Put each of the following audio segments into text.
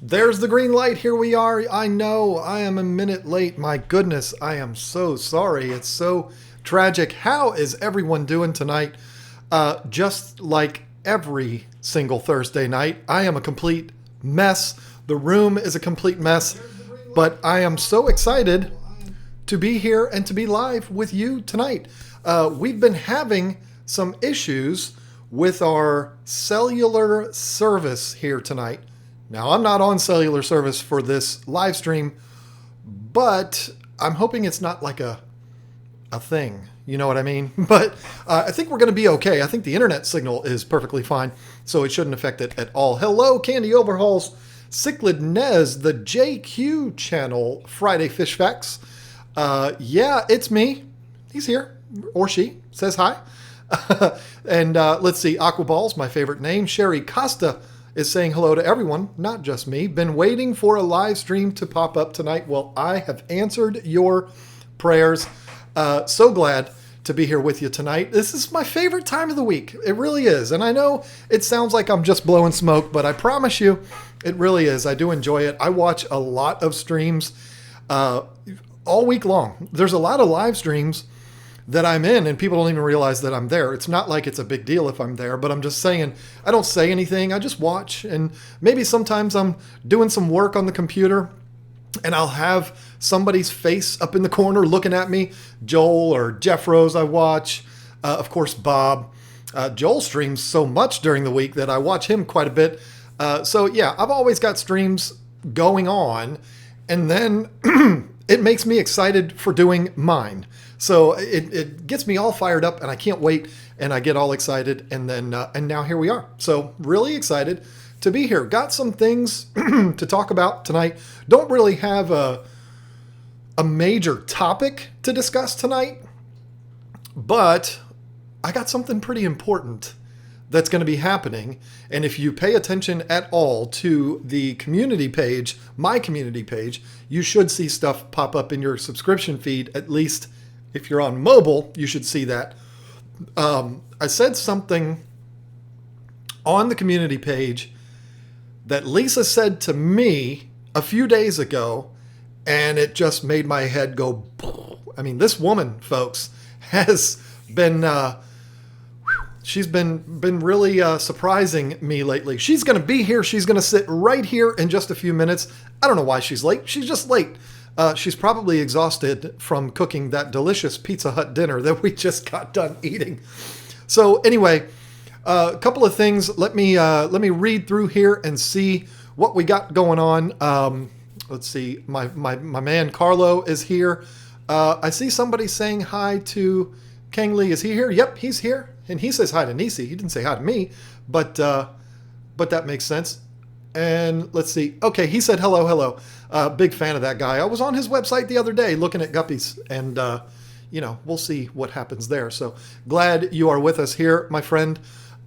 There's the green light. Here we are. I know I am a minute late. My goodness, I am so sorry. It's so tragic. How is everyone doing tonight? Just like every single Thursday night, I am a complete mess. The room is a complete mess, but I am so excited to be here and to be live with you tonight. We've been having some issues with our cellular service here tonight. Now, I'm not on cellular service for this live stream, but I'm hoping it's not like a thing. You know what I mean? But I think we're going to be okay. I think the internet signal is perfectly fine, so it shouldn't affect it at all. Hello, Candy Overhauls, Cichlid Nez, the JQ channel, Friday Fish Facts. Yeah, it's me. He's here, or she, says hi. And let's see, Aquaballs, my favorite name. Sherry Costa is saying hello to everyone, not just me. Been waiting for a live stream to pop up tonight. Well, I have answered your prayers. So glad to be here with you tonight. This is my favorite time of the week. It really is. And I know it sounds like I'm just blowing smoke, but I promise you it really is. I do enjoy it. I watch a lot of streams all week long. There's a lot of live streams that I'm in and people don't even realize that I'm there. It's not like it's a big deal if I'm there, but I'm just saying, I don't say anything. I just watch, and maybe sometimes I'm doing some work on the computer and I'll have somebody's face up in the corner looking at me. Joel or Jeff Rose I watch. Of course, Bob. Joel streams so much during the week that I watch him quite a bit. So yeah, I've always got streams going on, and then it makes me excited for doing mine. So it gets me all fired up, and I can't wait, and I get all excited, and then and now here we are. So really excited to be here. Got some things to talk about tonight. Don't really have a major topic to discuss tonight, but I got something pretty important that's going to be happening. And if you pay attention at all to the community page, my community page, you should see stuff pop up in your subscription feed. At least if you're on mobile, you should see that. I said something on the community page that Lisa said to me a few days ago, and it just made my head go. I mean, this woman, folks, has been she's been really surprising me lately. She's going to be here. She's going to sit right here in just a few minutes. I don't know why she's late. She's just late. She's probably exhausted from cooking that delicious Pizza Hut dinner that we just got done eating. So anyway, a couple of things. Let me read through here and see what we got going on. Let's see. My man Carlo is here. I see somebody saying hi to Kang Lee. Is he here? Yep, he's here. And he says hi to Nisi. He didn't say hi to me, but that makes sense. And let's see. Okay, he said hello. Big fan of that guy. I was on his website the other day looking at Guppies, and we'll see what happens there. So glad you are with us here, my friend.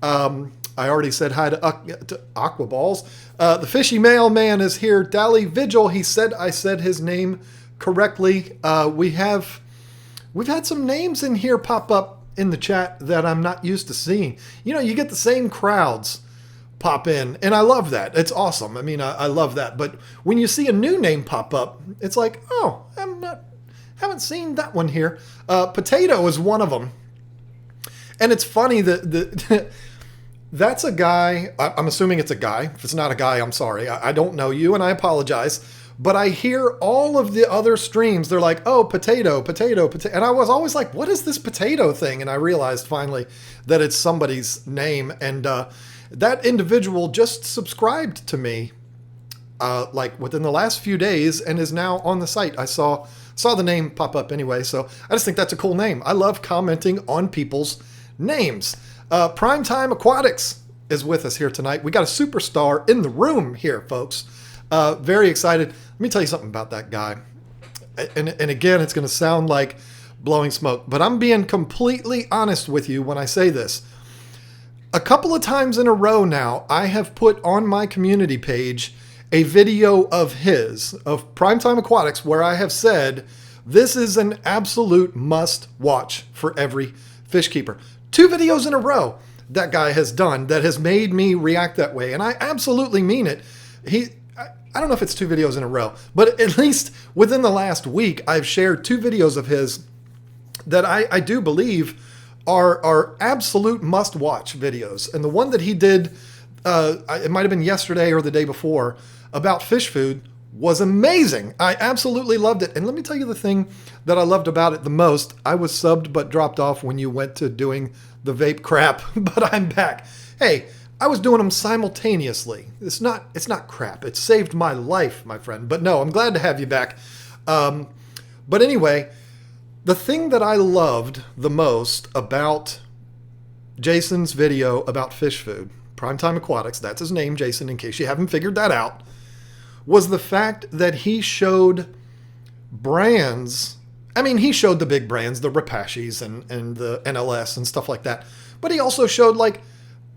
I already said hi to Aquaballs. The fishy mailman is here. Dally Vigil. He said I said his name correctly. We've had some names in here pop up in the chat that I'm not used to seeing. You get the same crowds pop in, and I love that. It's awesome. I mean, I love that. But when you see a new name pop up, it's like, oh, haven't seen that one here. Potato is one of them, and it's funny that that's a guy. I'm assuming it's a guy. If it's not a guy, I'm sorry. I don't know you, and I apologize. But I hear all of the other streams. They're like, oh, potato. And I was always like, what is this potato thing? And I realized finally that it's somebody's name. And that individual just subscribed to me like within the last few days and is now on the site. I saw the name pop up anyway. So I just think that's a cool name. I love commenting on people's names. Primetime Aquatics is with us here tonight. We got a superstar in the room here, folks. Very excited. Let me tell you something about that guy. And again, it's going to sound like blowing smoke, but I'm being completely honest with you when I say this. A couple of times in a row now, I have put on my community page a video of Primetime Aquatics, where I have said, this is an absolute must watch for every fish keeper. 2 videos in a row that guy has done that has made me react that way. And I absolutely mean it. I don't know if it's 2 videos in a row, but at least within the last week, I've shared 2 videos of his that I do believe are absolute must-watch videos. And the one that he did, it might have been yesterday or the day before, about fish food was amazing. I absolutely loved it. And let me tell you the thing that I loved about it the most. I was subbed but dropped off when you went to doing the vape crap, but I'm back. Hey, I was doing them simultaneously. It's not crap. It saved my life, my friend. But no, I'm glad to have you back. But anyway, the thing that I loved the most about Jason's video about fish food, Primetime Aquatics, that's his name, Jason, in case you haven't figured that out, was the fact that he showed brands. I mean, he showed the big brands, the Rapashis and the NLS and stuff like that. But he also showed like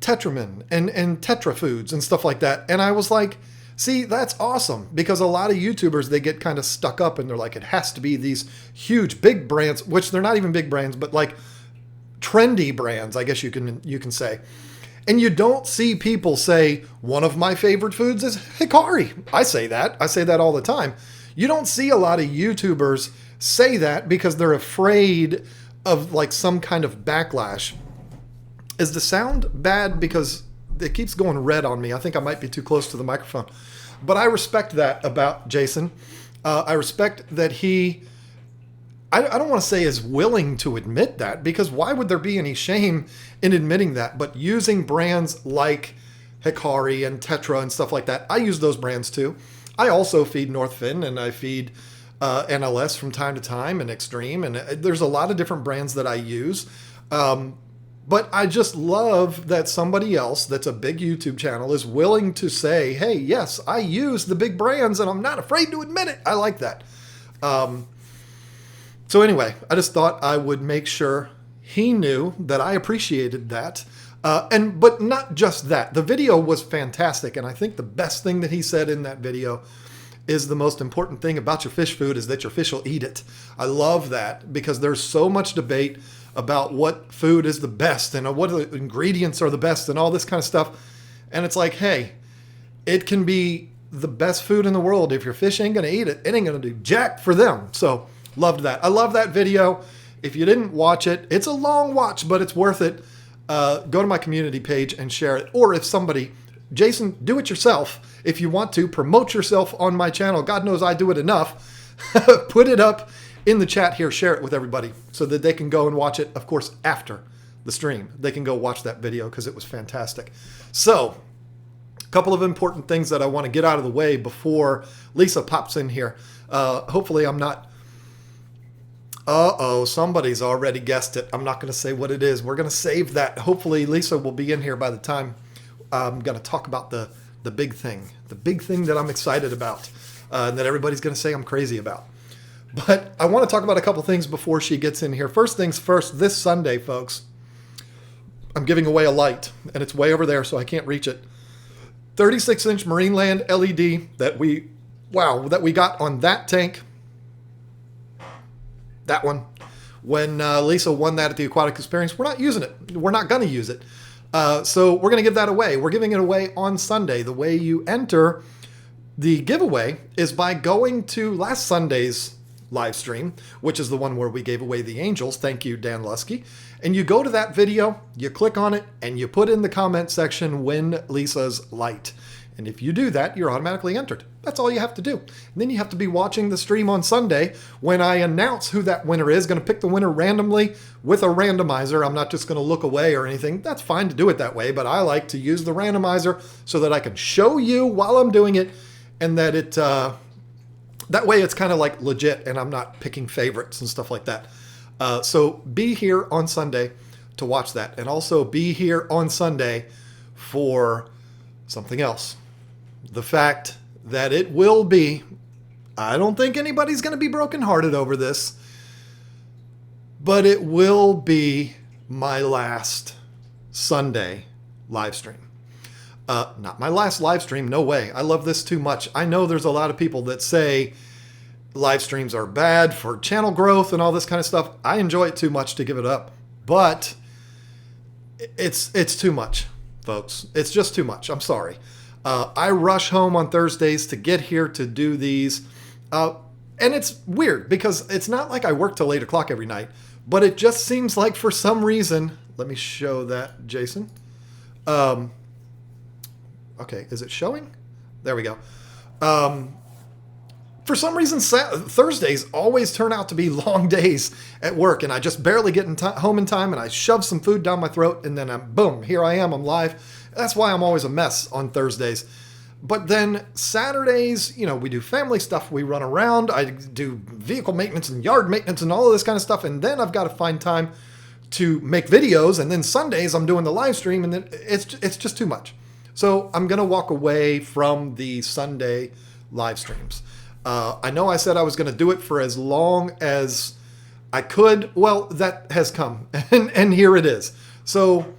Tetramin and Tetra Foods and stuff like that. And I was like, see, that's awesome, because a lot of YouTubers, they get kind of stuck up and they're like, it has to be these huge big brands, which they're not even big brands, but like trendy brands, I guess you can say. And you don't see people say, one of my favorite foods is Hikari. I say that all the time. You don't see a lot of YouTubers say that because they're afraid of like some kind of backlash. Is the sound bad? Because it keeps going red on me. I think I might be too close to the microphone. But I respect that about Jason. I respect that he, I don't want to say is willing to admit that, because why would there be any shame in admitting that? But using brands like Hikari and Tetra and stuff like that, I use those brands too. I also feed Northfin and I feed NLS from time to time and Extreme. And there's a lot of different brands that I use. But I just love that somebody else that's a big YouTube channel is willing to say, hey, yes, I use the big brands and I'm not afraid to admit it. I like that. So anyway, I just thought I would make sure he knew that I appreciated that. But not just that. The video was fantastic. And I think the best thing that he said in that video is the most important thing about your fish food is that your fish will eat it. I love that, because there's so much debate about what food is the best and what the ingredients are the best and all this kind of stuff. And it's like, hey, it can be the best food in the world. If your fish ain't going to eat it, it ain't going to do jack for them. So loved that. I love that video. If you didn't watch it, it's a long watch, but it's worth it. Go to my community page and share it. Or if somebody, Jason, do it yourself. If you want to promote yourself on my channel, God knows I do it enough. Put it up in the chat here, share it with everybody so that they can go and watch it, of course, after the stream. They can go watch that video because it was fantastic. So, a couple of important things that I want to get out of the way before Lisa pops in here. Hopefully I'm not... somebody's already guessed it. I'm not going to say what it is. We're going to save that. Hopefully Lisa will be in here by the time I'm going to talk about the big thing. The big thing that I'm excited about and that everybody's going to say I'm crazy about. But I want to talk about a couple things before she gets in here. First things first, this Sunday, folks, I'm giving away a light, and it's way over there, so I can't reach it. 36-inch Marineland LED that we got on that tank. That one. When Lisa won that at the Aquatic Experience, we're not using it. We're not going to use it. So we're going to give that away. We're giving it away on Sunday. The way you enter the giveaway is by going to last Sunday's live stream, which is the one where we gave away the angels. Thank you, Dan Lusky. And you go to that video, you click on it, and you put in the comment section, win Lisa's light. And if you do that, you're automatically entered. That's all you have to do. And then you have to be watching the stream on Sunday when I announce who that winner is. Going to pick the winner randomly with a randomizer. I'm not just going to look away or anything. That's fine to do it that way, but I like to use the randomizer so that I can show you while I'm doing it, and that it... that way it's kind of like legit and I'm not picking favorites and stuff like that. So be here on Sunday to watch that. And also be here on Sunday for something else. The fact that it will be, I don't think anybody's going to be brokenhearted over this, but it will be my last Sunday live stream. Not my last live stream, no way. I love this too much. I know there's a lot of people that say live streams are bad for channel growth and all this kind of stuff. I enjoy it too much to give it up, but it's too much, folks. It's just too much. I'm sorry. I rush home on Thursdays to get here to do these. And it's weird because it's not like I work till 8 o'clock every night, but it just seems like for some reason, let me show that, Jason. Okay, is it showing? There we go. For some reason, Thursdays always turn out to be long days at work, and I just barely get home in time, and I shove some food down my throat, and then boom, here I am, I'm live. That's why I'm always a mess on Thursdays. But then Saturdays, we do family stuff, we run around, I do vehicle maintenance and yard maintenance and all of this kind of stuff, and then I've got to find time to make videos, and then Sundays I'm doing the live stream, and then it's just too much. So I'm going to walk away from the Sunday live streams. I know I said I was going to do it for as long as I could. Well, that has come, and here it is. So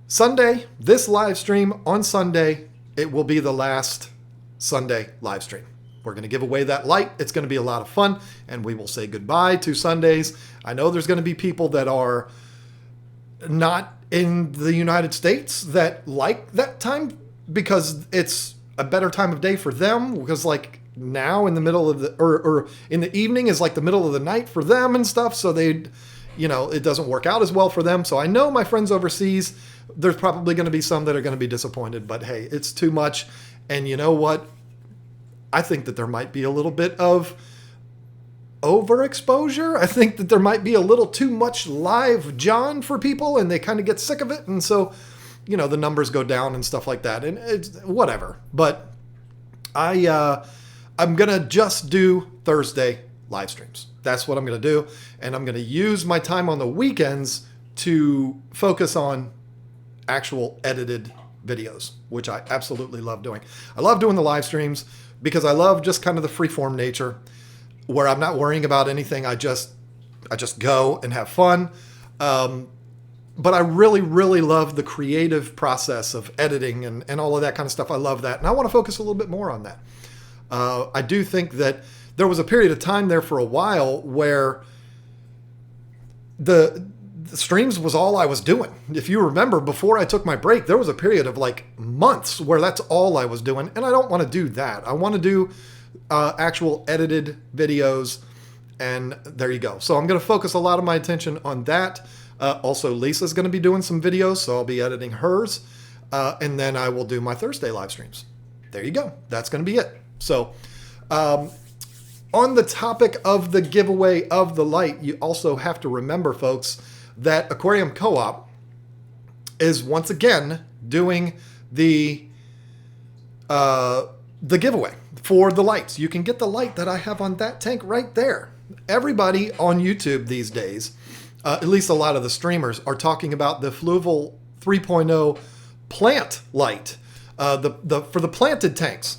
Sunday, this live stream on Sunday, it will be the last Sunday live stream. We're going to give away that light. It's going to be a lot of fun, and we will say goodbye to Sundays. I know there's going to be people that are not in the United States that like that time because it's a better time of day for them, because like now in the middle of the or in the evening is like the middle of the night for them and stuff, so they it doesn't work out as well for them. So I know my friends overseas, there's probably going to be some that are going to be disappointed, but hey, it's too much. And you know what, I think that there might be a little bit of overexposure. I think that there might be a little too much live John for people, and they kind of get sick of it, and so the numbers go down and stuff like that, and it's whatever. But I'm gonna just do Thursday live streams. That's what I'm gonna do, and I'm gonna use my time on the weekends to focus on actual edited videos, which I absolutely love doing. I love doing the live streams because I love just kind of the freeform nature, where I'm not worrying about anything. I just go and have fun. But I really, really love the creative process of editing and all of that kind of stuff. I love that. And I want to focus a little bit more on that. I do think that there was a period of time there for a while where the streams was all I was doing. If you remember, before I took my break, there was a period of like months where that's all I was doing. And I don't want to do that. I want to do actual edited videos, and there you go. So I'm going to focus a lot of my attention on that. Also, Lisa's going to be doing some videos, so I'll be editing hers, and then I will do my Thursday live streams. There you go. That's going to be it. So on the topic of the giveaway of the light, you also have to remember, folks, that Aquarium Co-op is once again doing the giveaway for the lights. You can get the light that I have on that tank right there. Everybody on YouTube these days, at least a lot of the streamers, are talking about the Flooville 3.0 plant light for the planted tanks.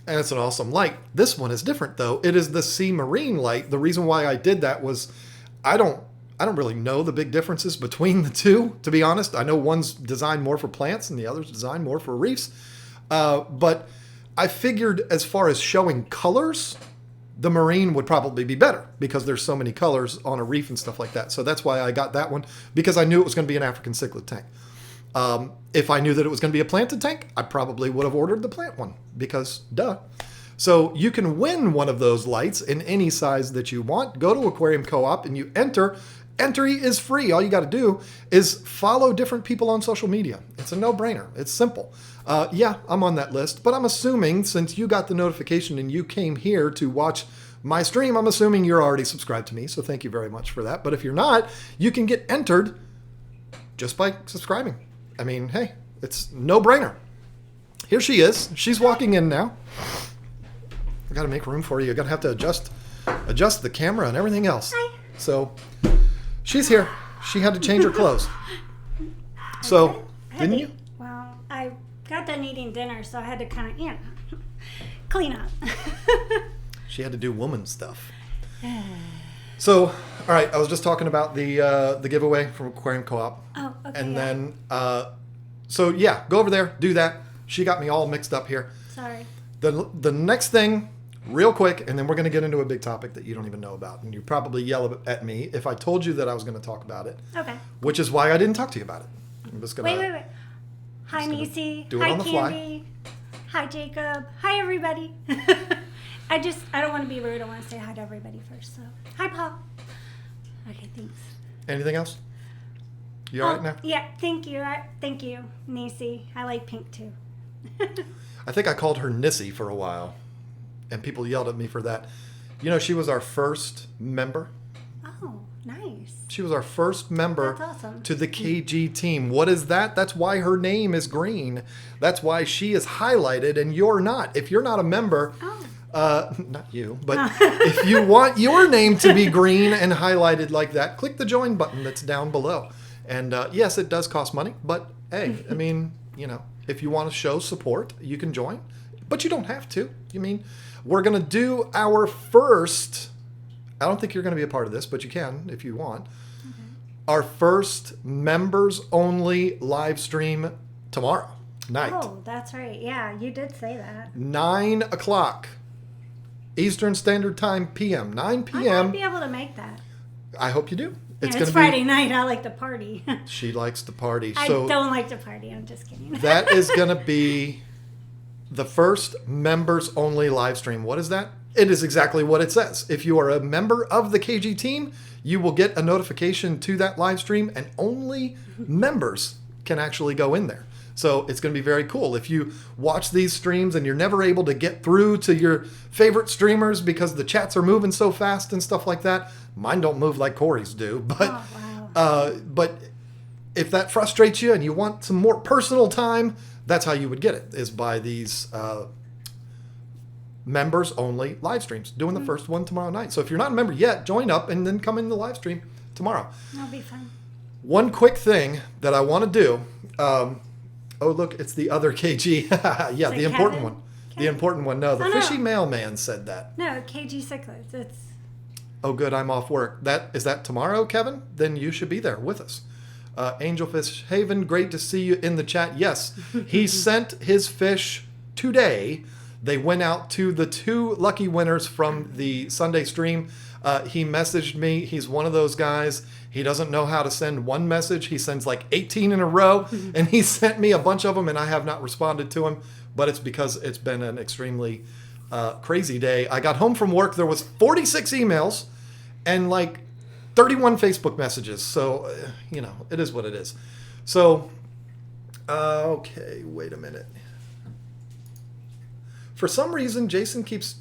And it's an awesome light. This one is different though. It is the Sea Marine light. The reason why I did that was I don't really know the big differences between the two, to be honest. I know one's designed more for plants and the other's designed more for reefs. But I figured as far as showing colors, the Marine would probably be better because there's so many colors on a reef and stuff like that. So that's why I got that one, because I knew it was going to be an African cichlid tank. If I knew that it was going to be a planted tank, I probably would have ordered the plant one because duh. So you can win one of those lights in any size that you want. Go to Aquarium Co-op and you enter. Entry is free. All you got to do is follow different people on social media. It's a no-brainer. It's simple. Yeah, I'm on that list, but I'm assuming since you got the notification and you came here to watch my stream, I'm assuming you're already subscribed to me, so thank you very much for that. But if you're not, you can get entered just by subscribing. I mean, hey, it's no-brainer. Here she is. She's walking in now. I got to make room for you. You're going to have to adjust the camera and everything else. Hi. So she's here. She had to change her clothes. So, didn't you? Well, I got done eating dinner, so I had to kind of, clean up. She had to do woman stuff. So, all right, I was just talking about the giveaway from Aquarium Co-op. Oh, okay. And then, so yeah, go over there, do that. She got me all mixed up here. Sorry. The next thing, real quick, and then we're going to get into a big topic that you don't even know about. And you probably yell at me if I told you that I was going to talk about it. Okay. Which is why I didn't talk to you about it. I'm just going to... Wait. Hi, Niecy. Do it Hi, on the Candy. Hi, Jacob. Hi, everybody. I don't want to be rude. I want to say hi to everybody first. So, hi, Paul. Okay, thanks. Anything else? You all right now? Yeah, thank you. Thank you, Nisi. I like pink too. I think I called her Nissy for a while, and people yelled at me for that. You know, she was our first member. Oh, nice. She was our first member That's awesome. to the KG team. What is that? That's why her name is green. That's why she is highlighted and you're not. If you're not a member, not you, but if you want your name to be green and highlighted like that, click the join button that's down below. And yes, it does cost money, but hey, I mean, you know, if you want to show support, you can join, but you don't have to. I mean, we're going to do our first, I don't think you're going to be a part of this, but you can if you want. Okay. Our first members only live stream tomorrow night. Oh, that's right. Yeah, you did say that. 9 o'clock Eastern Standard Time PM. 9 p.m. I might be able to make that. I hope you do. It's Friday night. I like to party. She likes to party. I don't like to party. I'm just kidding. That is going to be the first members only live stream. What is that? It is exactly what it says. If you are a member of the KG team, you will get a notification to that live stream, and only members can actually go in there. So it's going to be very cool. If you watch these streams and you're never able to get through to your favorite streamers because the chats are moving so fast and stuff like that, mine don't move like Corey's do. But but if that frustrates you and you want some more personal time, that's how you would get it, is by these members only live streams, doing the first one tomorrow night. So if you're not a member yet, join up and then come in the live stream tomorrow. That'll be fun. One quick thing that I want to do. Oh, look, it's the other KG. Yeah, the important one. The important one. No, the fishy mailman said that. No, KG Cichlids. It's. Oh, good. I'm off work. Is that tomorrow, Kevin? Then you should be there with us. Angelfish Haven, great to see you in the chat. Yes, he sent his fish today. They went out to the 2 lucky winners from the Sunday stream. He messaged me. He's one of those guys. He doesn't know how to send one message. He sends like 18 in a row, and he sent me a bunch of them, and I have not responded to him, but it's because it's been an extremely crazy day. I got home from work. There was 46 emails and like 31 Facebook messages. So, you know, it is what it is. So, okay, wait a minute. For some reason, Jason keeps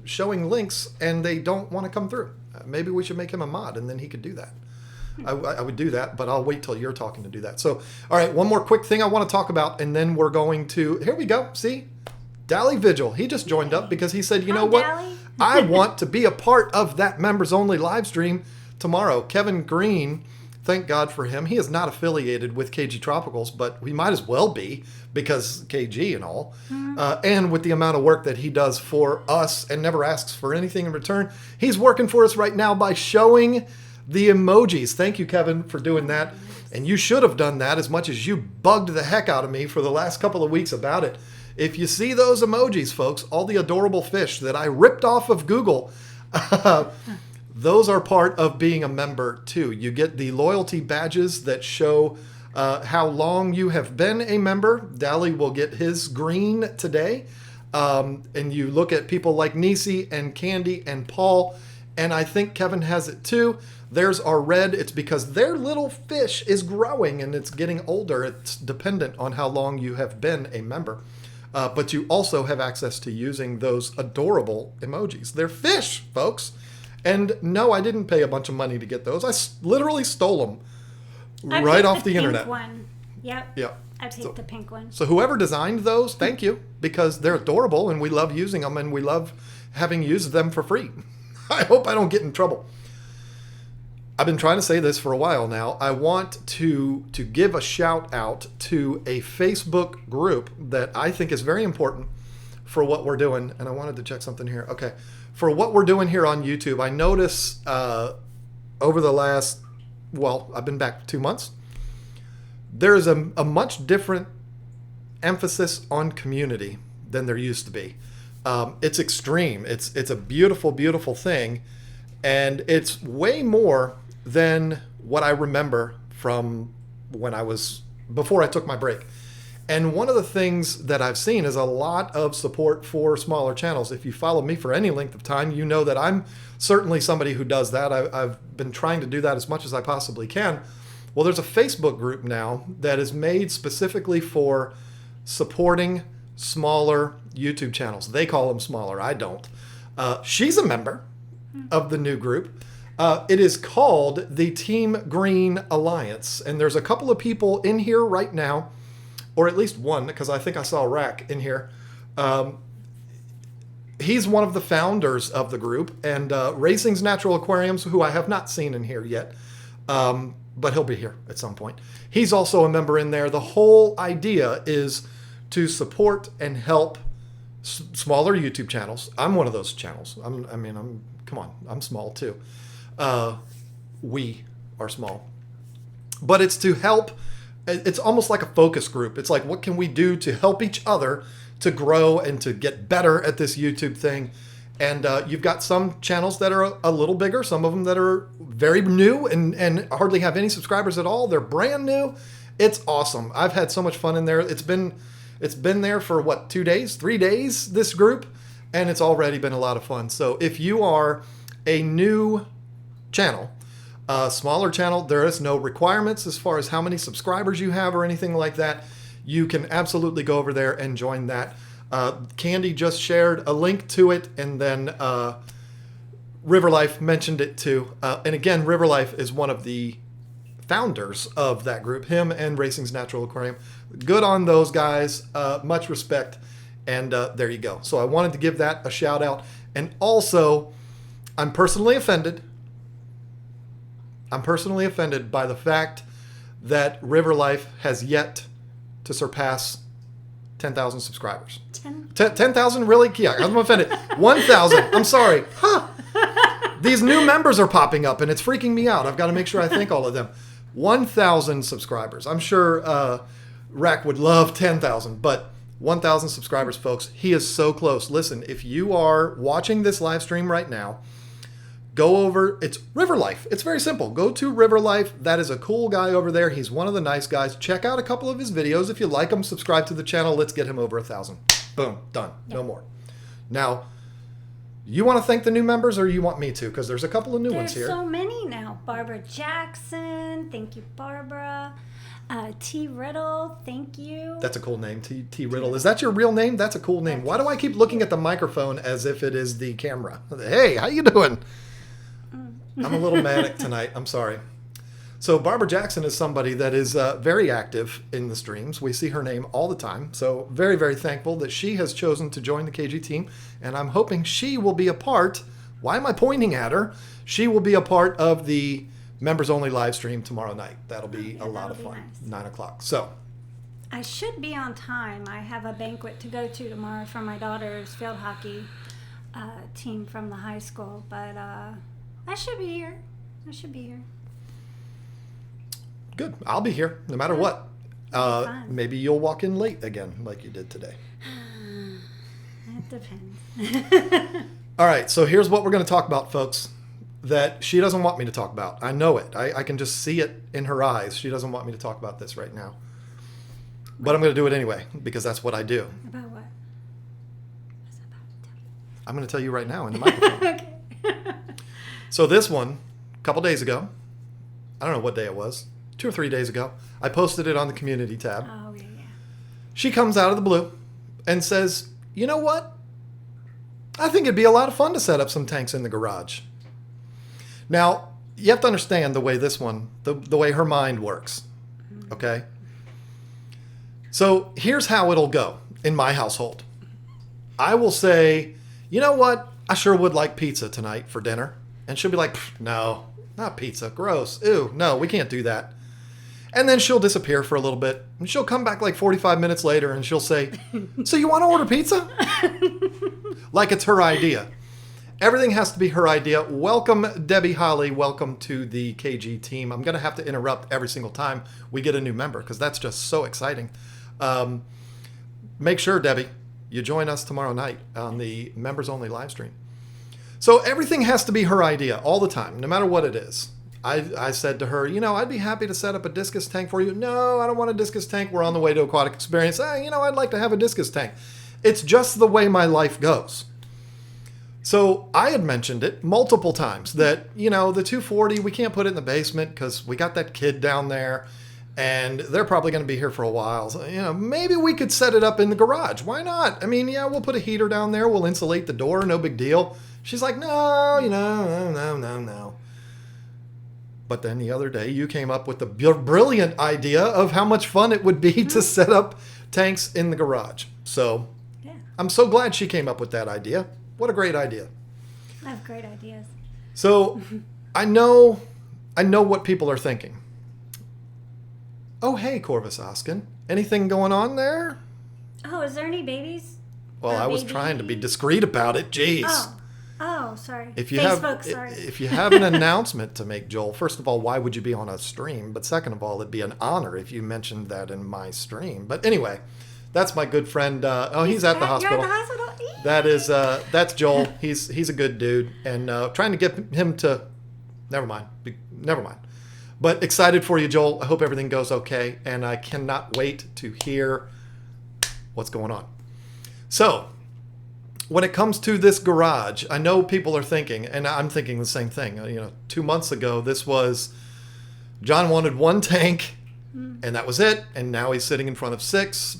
showing links and they don't want to come through. Maybe we should make him a mod and then he could do that. I would do that, but I'll wait till you're talking to do that. So, all right, one more quick thing I want to talk about, and then we're going to, here we go. See, Dally Vigil. He just joined up because he said, you know what? I want to be a part of that members only live stream tomorrow. Kevin Green, thank God for him. He is not affiliated with KGTropicals, but we might as well be because KG and all. And with the amount of work that he does for us and never asks for anything in return, he's working for us right now by showing the emojis. Thank you, Kevin, for doing that. And you should have done that as much as you bugged the heck out of me for the last couple of weeks about it. If you see those emojis, folks, all the adorable fish that I ripped off of Google, those are part of being a member too. You get the loyalty badges that show how long you have been a member. Dally will get his green today. And you look at people like Nisi and Candy and Paul, and I think Kevin has it too. There's our red. It's because their little fish is growing and it's getting older. It's dependent on how long you have been a member. But you also have access to using those adorable emojis. They're fish, folks. And no, I didn't pay a bunch of money to get those. I literally stole them right off the internet. One. Yep. Yep. I picked the pink one. So whoever designed those, thank you, because they're adorable and we love using them and we love having used them for free. I hope I don't get in trouble. I've been trying to say this for a while now. I want to give a shout out to a Facebook group that I think is very important for what we're doing. And I wanted to check something here. Okay. For what we're doing here on YouTube, I notice over the last, I've been back 2 months. There's a much different emphasis on community than there used to be. It's extreme. It's a beautiful, beautiful thing. And it's way more than what I remember from when before I took my break. And one of the things that I've seen is a lot of support for smaller channels. If you follow me for any length of time, you know that I'm certainly somebody who does that. I've been trying to do that as much as I possibly can. Well, there's a Facebook group now that is made specifically for supporting smaller YouTube channels. They call them smaller. I don't. She's a member of the new group. It is called the Team Green Alliance. And there's a couple of people in here right now, or at least one, because I think I saw Rack in here. He's one of the founders of the group. And Racing's Natural Aquariums, who I have not seen in here yet, but he'll be here at some point. He's also a member in there. The whole idea is to support and help smaller YouTube channels. I'm one of those channels. Come on, I'm small too. We are small. But it's to help. It's almost like a focus group. It's like, what can we do to help each other to grow and to get better at this YouTube thing? And you've got some channels that are a little bigger, some of them that are very new and hardly have any subscribers at all. They're brand new. It's awesome. I've had so much fun in there. It's been there for what, 2 days, 3 days, this group, and it's already been a lot of fun. So if you are a new channel, a smaller channel, there is no requirements as far as how many subscribers you have or anything like that. You can absolutely go over there and join that. Candy just shared a link to it, and then Riverlife mentioned it too. And again, Riverlife is one of the founders of that group, him and Racing's Natural Aquarium. Good on those guys. Much respect. And there you go. So I wanted to give that a shout out. And also, I'm personally offended. By the fact that Riverlife has yet to surpass 10,000 subscribers. 10,000? Really? Yeah, I'm offended. 1,000. I'm sorry. Huh. These new members are popping up, and it's freaking me out. I've got to make sure I thank all of them. 1,000 subscribers. I'm sure Rack would love 10,000, but 1,000 subscribers, folks. He is so close. Listen, if you are watching this live stream right now, go over. It's Riverlife. It's very simple. Go to Riverlife. That is a cool guy over there. He's one of the nice guys. Check out a couple of his videos. If you like him, subscribe to the channel. Let's get him over 1,000. Boom. Done. Yep. No more. Now, you want to thank the new members, or you want me to? Because there's a couple of new ones here. There's so many now. Barbara Jackson. Thank you, Barbara. T. Riddle. Thank you. That's a cool name. T. Riddle. Is that your real name? That's a cool name. Why do I keep looking at the microphone as if it is the camera? Hey, how you doing? I'm a little manic tonight. I'm sorry. So Barbara Jackson is somebody that is very active in the streams. We see her name all the time. So very, very thankful that she has chosen to join the KG team. And I'm hoping she will be a part. Why am I pointing at her? She will be a part of the members only live stream tomorrow night. That'll be a lot of fun. Nice. 9 o'clock. So I should be on time. I have a banquet to go to tomorrow for my daughter's field hockey team from the high school. But I should be here. Good. I'll be here no matter what. Maybe you'll walk in late again like you did today. It depends. All right. So here's what we're going to talk about, folks, that she doesn't want me to talk about. I know it. I can just see it in her eyes. She doesn't want me to talk about this right now. But I'm going to do it anyway because that's what I do. About what? What's it about? I'm going to tell you right now in the microphone. Okay. So this one, a couple days ago, I don't know what day it was, 2 or 3 days ago, I posted it on the community tab. Oh, yeah. She comes out of the blue and says, you know what? I think it'd be a lot of fun to set up some tanks in the garage. Now, you have to understand the way this one, the way her mind works, okay? So here's how it'll go in my household. I will say, you know what? I sure would like pizza tonight for dinner. And she'll be like, no, not pizza. Gross. Ew, no, we can't do that. And then she'll disappear for a little bit. And she'll come back like 45 minutes later and she'll say, so you want to order pizza? Like it's her idea. Everything has to be her idea. Welcome, Debbie Holly. Welcome to the KG team. I'm going to have to interrupt every single time we get a new member because that's just so exciting. Make sure, Debbie, you join us tomorrow night on the members only live stream. So everything has to be her idea all the time, no matter what it is. I said to her, I'd be happy to set up a discus tank for you. No, I don't want a discus tank. We're on the way to Aquatic Experience. I'd like to have a discus tank. It's just the way my life goes. So I had mentioned it multiple times that, the 240, we can't put it in the basement because we got that kid down there and they're probably going to be here for a while. So, maybe we could set it up in the garage. Why not? I mean, we'll put a heater down there. We'll insulate the door. No big deal. She's like, no. But then the other day you came up with the brilliant idea of how much fun it would be to set up tanks in the garage. So yeah. I'm so glad she came up with that idea. What a great idea. I have great ideas. So I know what people are thinking. Oh, hey, Corvus Oskin. Anything going on there? Oh, is there any babies? Well, I was trying to be discreet about it. Jeez. Oh, sorry. If you have an announcement to make, Joel, first of all, why would you be on a stream? But second of all, it'd be an honor if you mentioned that in my stream. But anyway, that's my good friend. He's at the hospital. You're at the hospital? That's Joel. He's a good dude. And trying to get him to... Never mind. But excited for you, Joel. I hope everything goes okay. And I cannot wait to hear what's going on. So... when it comes to this garage, I know people are thinking, and I'm thinking the same thing. 2 months ago, this was, John wanted one tank, and that was it. And now he's sitting in front of six.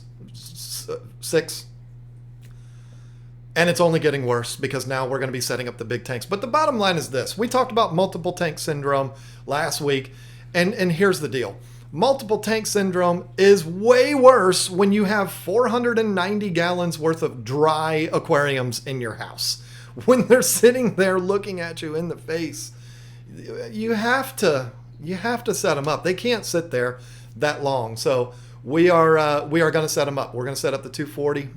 And it's only getting worse because now we're going to be setting up the big tanks. But the bottom line is this. We talked about multiple tank syndrome last week, and here's the deal. Multiple tank syndrome is way worse when you have 490 gallons worth of dry aquariums in your house. When they're sitting there looking at you in the face, you have to set them up. They can't sit there that long. So we are going to set them up. We're going to set up the 240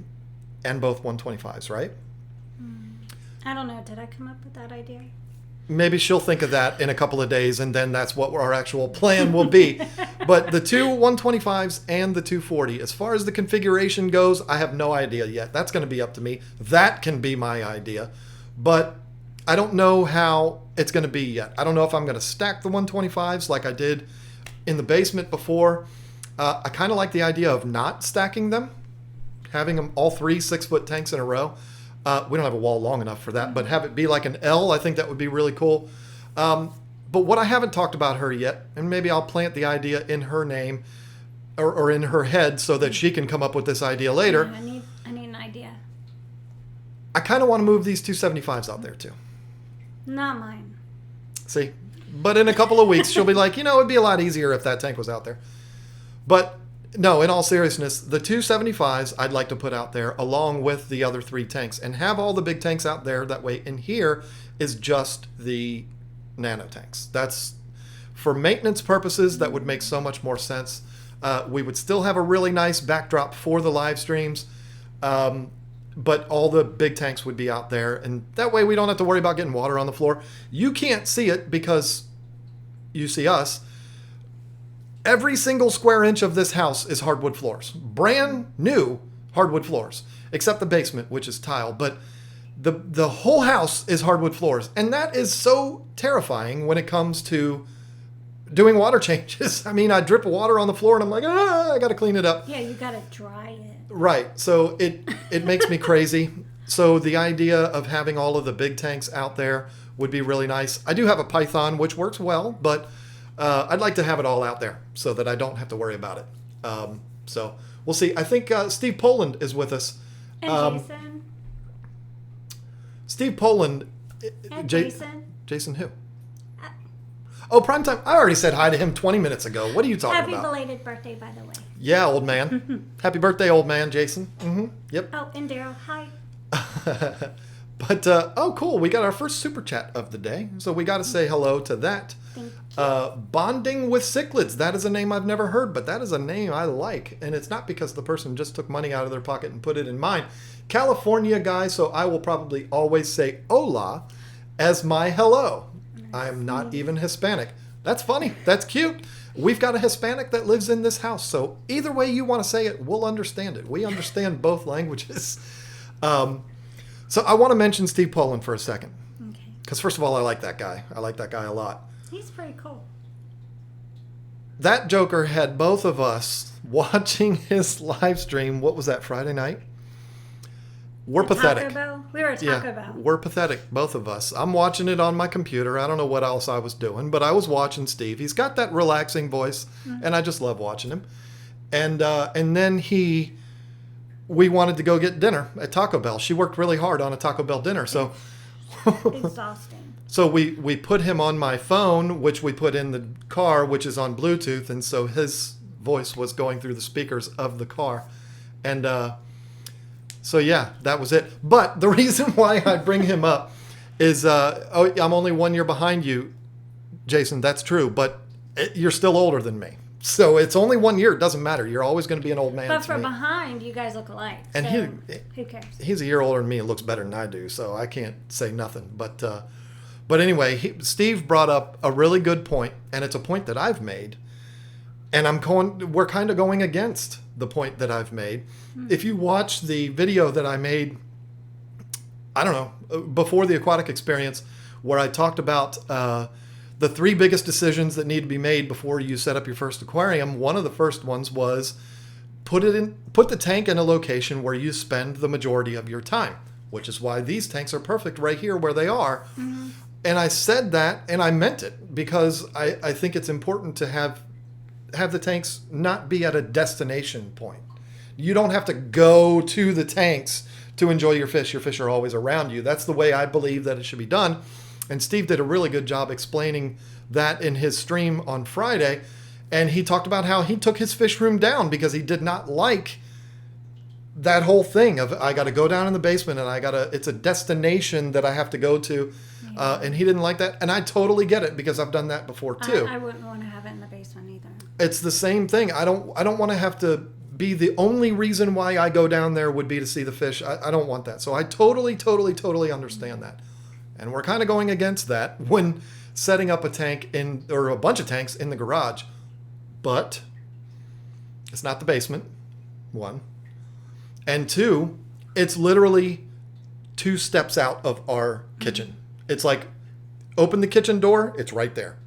and both 125s, right? I don't know. Did I come up with that idea? Maybe she'll think of that in a couple of days, and then that's what our actual plan will be. But the two 125s and the 240, as far as the configuration goes, I have no idea yet. That's going to be up to me. That can be my idea. But I don't know how it's going to be yet. I don't know if I'm going to stack the 125s like I did in the basement before. I kind of like the idea of not stacking them, having them all 3 6-foot tanks in a row. We don't have a wall long enough for that, but have it be like an L. I think that would be really cool. But what I haven't talked about her yet, and maybe I'll plant the idea in her name or in her head so that she can come up with this idea later. Yeah, I need an idea. I kind of want to move these 275s out there too. Not mine. See? But in a couple of weeks, she'll be like, it'd be a lot easier if that tank was out there. But... no, in all seriousness, the 275s I'd like to put out there along with the other 3 tanks and have all the big tanks out there that way. And here is just the nano tanks. That's for maintenance purposes. That would make so much more sense. We would still have a really nice backdrop for the live streams. But all the big tanks would be out there. And that way we don't have to worry about getting water on the floor. You can't see it because you see us. Every single square inch of this house is hardwood floors. Brand new hardwood floors. Except the basement, which is tile. But the whole house is hardwood floors. And that is so terrifying when it comes to doing water changes. I mean, I drip water on the floor and I'm like, I got to clean it up. Yeah, you got to dry it. Right. So it makes me crazy. So the idea of having all of the big tanks out there would be really nice. I do have a Python, which works well, but... I'd like to have it all out there so that I don't have to worry about it. So we'll see. I think Steve Poland is with us. And Jason. Steve Poland. And Jason. Jason who? Oh, Primetime. I already said hi to him 20 minutes ago. What are you talking about? Happy belated birthday, by the way. Yeah, old man. Happy birthday, old man, Jason. Mm-hmm. Yep. Oh, and Daryl. Hi. But, cool. We got our first super chat of the day. So we got to say hello to that. Thank you. Bonding with Cichlids. That is a name I've never heard, but that is a name I like. And it's not because the person just took money out of their pocket and put it in mine. California guy, so I will probably always say hola as my hello. I am not even Hispanic. That's funny. That's cute. We've got a Hispanic that lives in this house. So either way you want to say it, we'll understand it. We understand both languages. So I want to mention Steve Poland for a second. Okay. Because first of all, I like that guy. I like that guy a lot. He's pretty cool. That joker had both of us watching his live stream. What was that, Friday night? We're pathetic. Taco Bell? We were at Taco Bell. We're pathetic, both of us. I'm watching it on my computer. I don't know what else I was doing, but I was watching Steve. He's got that relaxing voice, and I just love watching him. And then we wanted to go get dinner at Taco Bell. She worked really hard on a Taco Bell dinner, so Exhausting. So we put him on my phone, which we put in the car, which is on Bluetooth, and so his voice was going through the speakers of the car. And so yeah, that was it. But the reason why I bring him up is, I'm only 1 year behind you, Jason. That's true, but you're still older than me. So it's only 1 year. It doesn't matter. You're always going to be an old man. But to for me. behind, you guys look alike. And so who cares? He's a year older than me and looks better than I do, so I can't say nothing. But anyway, Steve brought up a really good point, and it's a point that I've made. And we're kind of going against the point that I've made. If you watch the video that I made, I don't know, before the aquatic experience, where I talked about the 3 biggest decisions that need to be made before you set up your first aquarium, one of the first ones was put the tank in a location where you spend the majority of your time, which is why these tanks are perfect right here where they are. Mm-hmm. And I said that, and I meant it, because I think it's important to have the tanks not be at a destination point. You don't have to go to the tanks to enjoy your fish. Your fish are always around you. That's the way I believe that it should be done. And Steve did a really good job explaining that in his stream on Friday. And he talked about how he took his fish room down because he did not like that whole thing of, I got to go down in the basement and it's a destination that I have to go to. Yeah. And he didn't like that. And I totally get it, because I've done that before too. I wouldn't want to have it in the basement either. It's the same thing. I don't want to have to be the only reason why I go down there would be to see the fish. I don't want that. So I totally understand that. And we're kind of going against that when setting up a tank or a bunch of tanks in the garage. But it's not the basement, 1. And 2, it's literally 2 steps out of our kitchen. It's like, open the kitchen door, it's right there.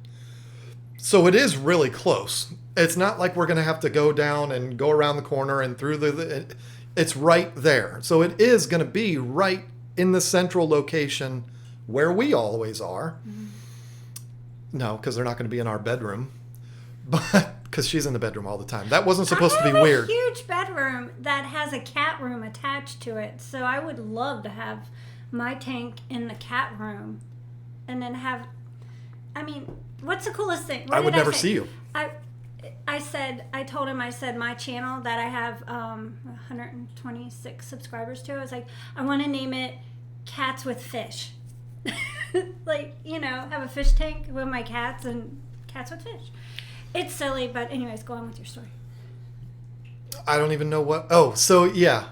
So it is really close. It's not like we're going to have to go down and go around the corner and through it's right there. So it is going to be right in the central location where we always are. Mm-hmm. No, because they're not going to be in our bedroom. But because she's in the bedroom all the time. That wasn't supposed to be weird. I have a huge bedroom that has a cat room attached to it. So I would love to have my tank in the cat room and then what's the coolest thing? I would never see you. I told him my channel that I have 126 subscribers to. I was like, I want to name it Cats with Fish. Have a fish tank with my cats and Cats with Fish. It's silly, but anyways, go on with your story. I don't even know what. Oh, so yeah.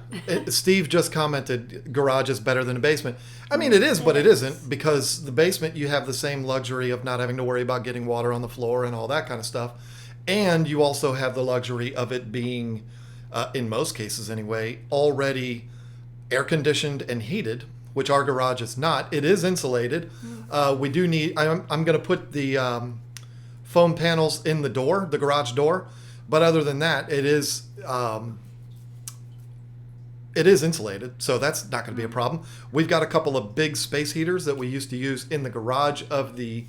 Steve just commented, garage is better than a basement. I mean, it is, but it isn't, because the basement, you have the same luxury of not having to worry about getting water on the floor and all that kind of stuff. And you also have the luxury of it being, in most cases anyway, already air conditioned and heated, which our garage is not. It is insulated. We do need, I'm going to put the foam panels in the door, the garage door. But other than that, it is insulated, so that's not going to be a problem. We've got a couple of big space heaters that we used to use in the garage of the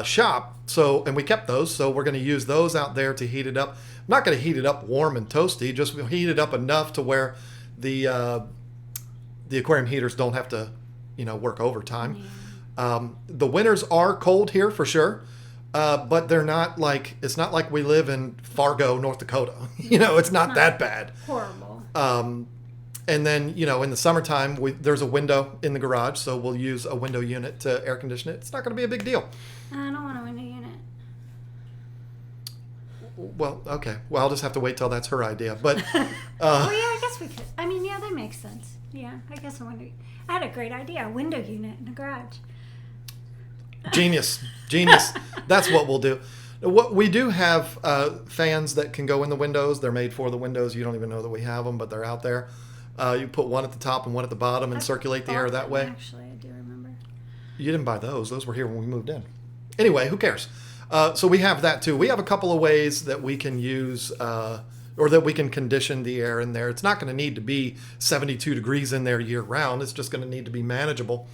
shop, and we kept those, so we're going to use those out there to heat it up. I'm not going to heat it up warm and toasty, just heat it up enough to where the aquarium heaters don't have to, work overtime. Yeah. The winters are cold here for sure. But they're not like, it's not like we live in Fargo, North Dakota. It's not that bad. Horrible. And then, in the summertime, there's a window in the garage, so we'll use a window unit to air condition it. It's not going to be a big deal. I don't want a window unit. Well, okay. Well, I'll just have to wait till that's her idea. But I guess we could. That makes sense. Yeah, I guess I had a great idea, a window unit in the garage. Genius. That's what we'll do. What we do have fans that can go in the windows. They're made for the windows. You don't even know that we have them, but they're out there. You put one at the top and one at the bottom and circulate the air that way. Actually, I do remember. You didn't buy those. Those were here when we moved in. Anyway, who cares? So we have that too. We have a couple of ways that we can use or that we can condition the air in there. It's not going to need to be 72 degrees in there year round. It's just going to need to be manageable.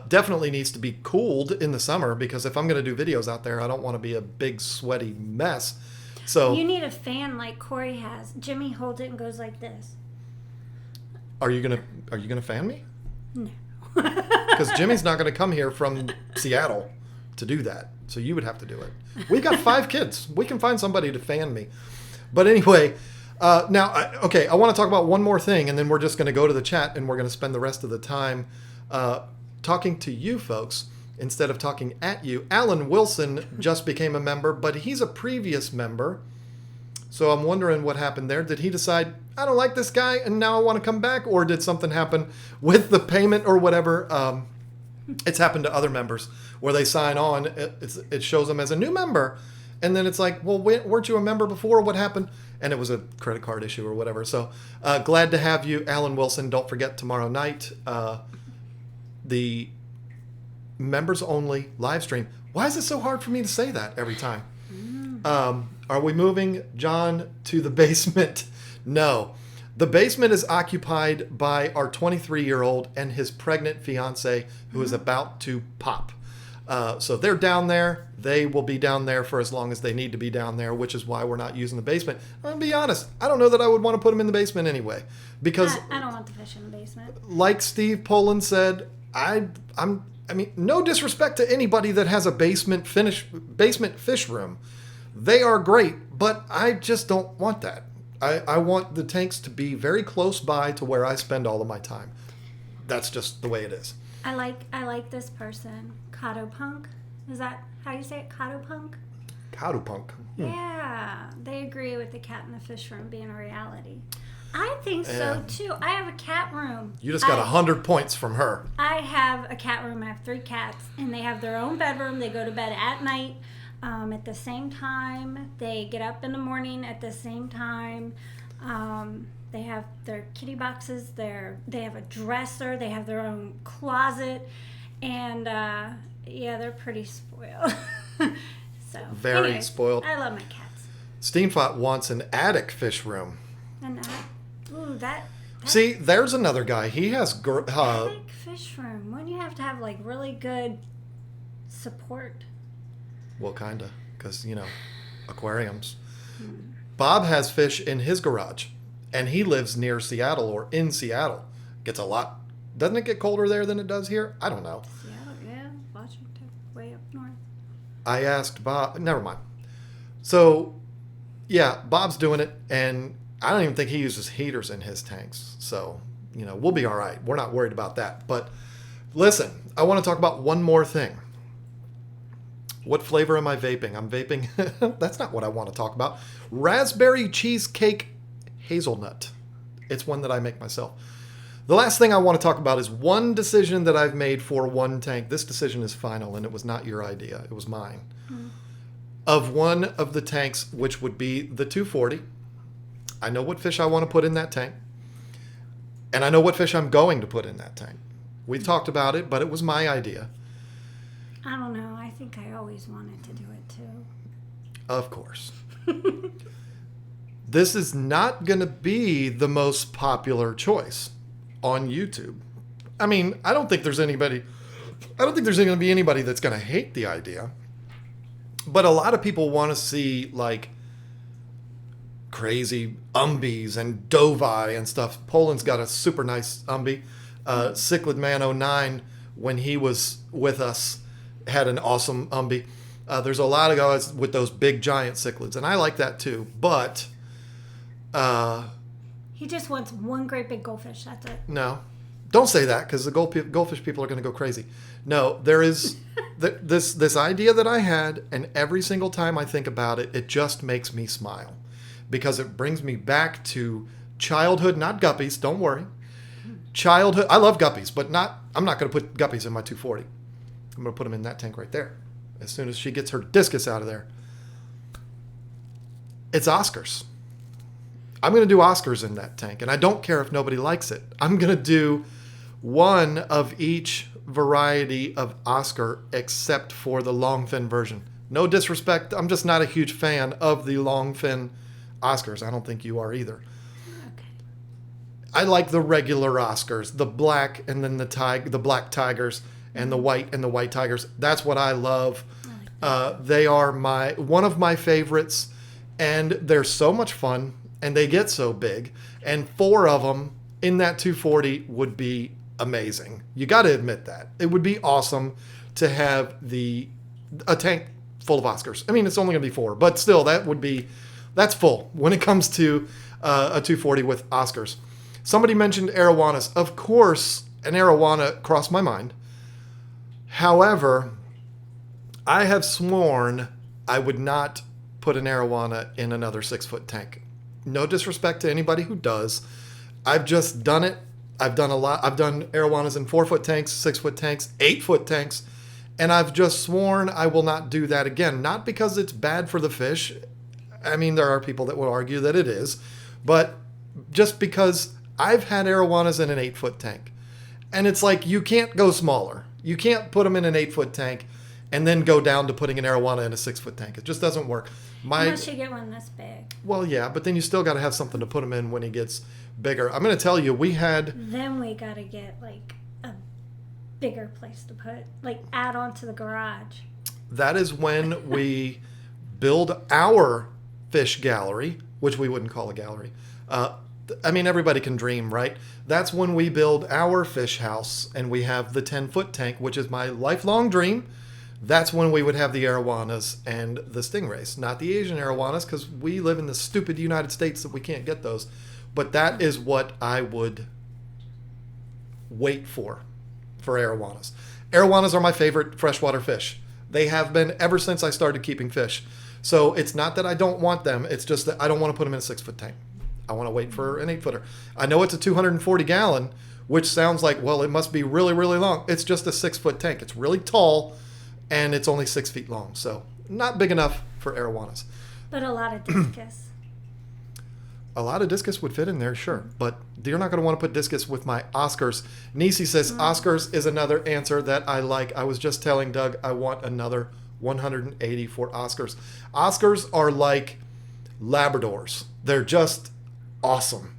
Definitely needs to be cooled in the summer because if I'm going to do videos out there, I don't want to be a big sweaty mess. So you need a fan like Corey has. Jimmy holds it and goes like this. Are you gonna fan me? No. Because Jimmy's not going to come here from Seattle to do that. So you would have to do it. We've got 5 kids. We can find somebody to fan me. But anyway, I want to talk about one more thing, and then we're just going to go to the chat, and we're going to spend the rest of the time talking to you folks instead of talking at you. Alan Wilson just became a member, but he's a previous member. So I'm wondering what happened there. Did he decide, I don't like this guy, and now I want to come back? Or did something happen with the payment or whatever? It's happened to other members where they sign on. It shows them as a new member. And then it's like, well, weren't you a member before? What happened? And it was a credit card issue or whatever. So glad to have you, Alan Wilson. Don't forget tomorrow night, the members only live stream. Why is it so hard for me to say that every time? Are we moving John to the basement? No. The basement is occupied by our 23-year-old and his pregnant fiance who is about to pop. So they're down there. They will be down there for as long as they need to be down there, which is why we're not using the basement. I'm going to be honest. I don't know that I would want to put them in the basement anyway. Because I don't want the fish in the basement. Like Steve Poland said, I mean, no disrespect to anybody that has a basement fish room. They are great, but I just don't want that. I want the tanks to be very close by to where I spend all of my time. That's just the way it is. I like this person, Cotopunk. Is that how you say it, Cotopunk? Cotopunk. Yeah, they agree with the cat in the fish room being a reality. I think so too. I have a cat room. You just got 100 points from her. I have a cat room. I have 3 cats, and they have their own bedroom. They go to bed at night. At the same time, they get up in the morning at the same time. They have their kitty boxes. They have a dresser. They have their own closet, and they're pretty spoiled. So Very spoiled. I love my cats. Steamfot wants an attic fish room. And that. See, there's another guy. He has attic fish room. When you have to have like really good support. Well, kind of, because, aquariums. Bob has fish in his garage, and he lives near Seattle or in Seattle. Gets a lot. Doesn't it get colder there than it does here? I don't know. Seattle, yeah. Washington, way up north. I asked Bob. Never mind. So, yeah, Bob's doing it, and I don't even think he uses heaters in his tanks. So, we'll be all right. We're not worried about that. But listen, I want to talk about one more thing. What flavor am I vaping? I'm vaping. That's not what I want to talk about. Raspberry cheesecake hazelnut. It's one that I make myself. The last thing I want to talk about is one decision that I've made for one tank. This decision is final, and it was not your idea. It was mine. Of one of the tanks, which would be the 240. I know what fish I want to put in that tank. And I know what fish I'm going to put in that tank. We talked about it, but it was my idea. I don't know. I think I always wanted to do it too. Of course. This is not going to be the most popular choice on YouTube. I mean, I don't think there's going to be anybody that's going to hate the idea. But a lot of people want to see like crazy umbies and dovi and stuff. Poland's got a super nice umbi. Cichlid Man 09, when he was with us, had an awesome umbi. There's a lot of guys with those big giant cichlids, and I like that too. But he just wants one great big goldfish. That's it. No, don't say that because the goldfish people are going to go crazy. No, there is this idea that I had, and every single time I think about it, it just makes me smile because it brings me back to childhood. Not guppies, don't worry. Childhood. I love guppies, but I'm not going to put guppies in my 240. I'm going to put them in that tank right there. As soon as she gets her discus out of there. It's Oscars. I'm going to do Oscars in that tank. And I don't care if nobody likes it. I'm going to do one of each variety of Oscar except for the longfin version. No disrespect, I'm just not a huge fan of the longfin Oscars. I don't think you are either. Okay. I like the regular Oscars, the black and then the black tigers and the white tigers. That's what I love. They are one of my favorites, and they're so much fun, and they get so big. And 4 of them in that 240 would be amazing. You got to admit that. It would be awesome to have a tank full of Oscars. I mean, it's only going to be 4, but still, that's full when it comes to a 240 with Oscars. Somebody mentioned Arowanas. Of course, an Arowana crossed my mind. However, I have sworn I would not put an Arowana in another 6-foot tank. No disrespect to anybody who does. I've just done it. I've done a lot. I've done Arowanas in 4-foot tanks, 6-foot tanks, 8-foot tanks, and I've just sworn I will not do that again. Not because it's bad for the fish. I mean, there are people that will argue that it is, but just because I've had Arowanas in an 8-foot tank, and it's like you can't go smaller. You can't put them in an 8-foot tank and then go down to putting an Arowana in a 6-foot tank. It just doesn't work. Unless you get one this big. Well, yeah, but then you still got to have something to put him in when he gets bigger. I'm going to tell you, Then we got to get, like, a bigger place to put, like, add on to the garage. That is when we build our fish gallery, which we wouldn't call a gallery. I mean, everybody can dream, right? That's when we build our fish house, and we have the 10-foot tank, which is my lifelong dream. That's when we would have the Arowanas and the stingrays, not the Asian Arowanas, because we live in the stupid United States that we can't get those. But that is what I would wait for Arowanas. Arowanas are my favorite freshwater fish. They have been ever since I started keeping fish. So it's not that I don't want them. It's just that I don't want to put them in a 6-foot tank. I want to wait for an 8-footer. I know it's a 240 gallon, which sounds like, well, it must be really, really long. It's just a 6-foot tank. It's really tall, and it's only 6 feet long. So not big enough for Arowanas. But a lot of discus. A lot of discus would fit in there, sure. But you're not going to want to put discus with my Oscars. Nisi says Oscars is another answer that I like. I was just telling Doug I want another 180 for Oscars. Oscars are like Labradors. They're just awesome.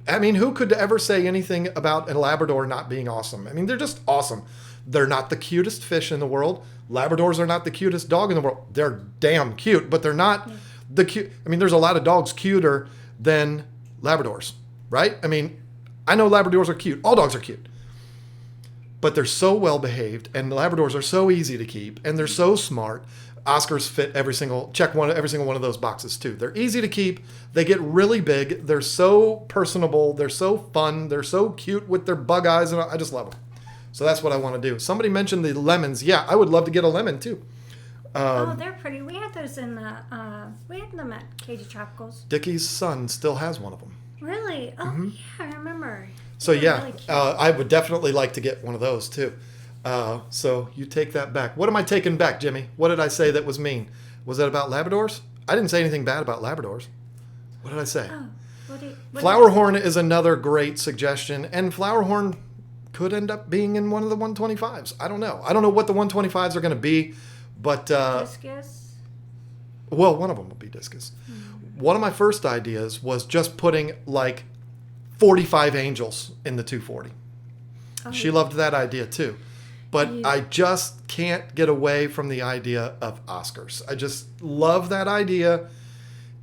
I mean, who could ever say anything about a Labrador not being awesome? I mean, they're just awesome. They're not the cutest fish in the world. Labradors are not the cutest dog in the world. They're damn cute, but they're not the cute. I mean, there's a lot of dogs cuter than Labradors, right? I mean, I know Labradors are cute. All dogs are cute. But they're so well behaved, and Labradors are so easy to keep, and they're so smart. Oscars fit every single one of those boxes too. They're easy to keep. They get really big. They're so personable. They're so fun. They're so cute with their bug eyes, and I just love them. So that's what I want to do. Somebody mentioned the lemons. Yeah, I would love to get a lemon too. They're pretty. We had those we had them at KGTropicals. Dickie's son still has one of them. Really? Oh, yeah, I remember. So yeah, really I would definitely like to get one of those too. So you take that back. What am I taking back, Jimmy? What did I say that was mean? Was that about Labradors? I didn't say anything bad about Labradors. What did I say? Flowerhorn is another great suggestion, and Flowerhorn could end up being in one of the 125s. I don't know. I don't know what the 125s are going to be, but discus? Well, one of them will be discus. One of my first ideas was just putting like 45 angels in the 240. She loved that idea too. But I just can't get away from the idea of Oscars. I just love that idea,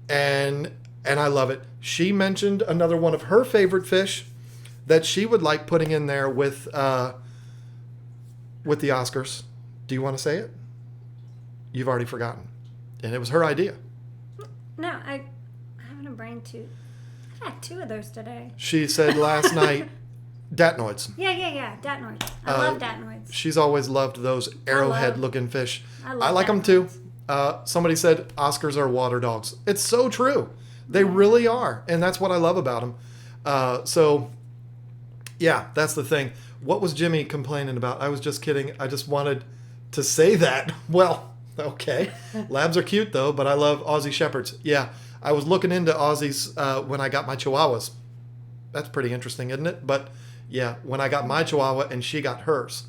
and I love it. She mentioned another one of her favorite fish that she would like putting in there with the Oscars. Do you want to say it? You've already forgotten. And it was her idea. No, I'm having a brain toot. I had 2 of those today. She said last night, datnoids. Yeah, datnoids. I love datnoids. She's always loved those arrowhead-looking fish. I like them too. Somebody said Oscars are water dogs. It's so true. They really are, and that's what I love about them. So, yeah, that's the thing. What was Jimmy complaining about? I was just kidding. I just wanted to say that. Well, okay. Labs are cute, though, but I love Aussie Shepherds. Yeah, I was looking into Aussies when I got my Chihuahuas. That's pretty interesting, isn't it? But Yeah, when I got my Chihuahua and she got hers.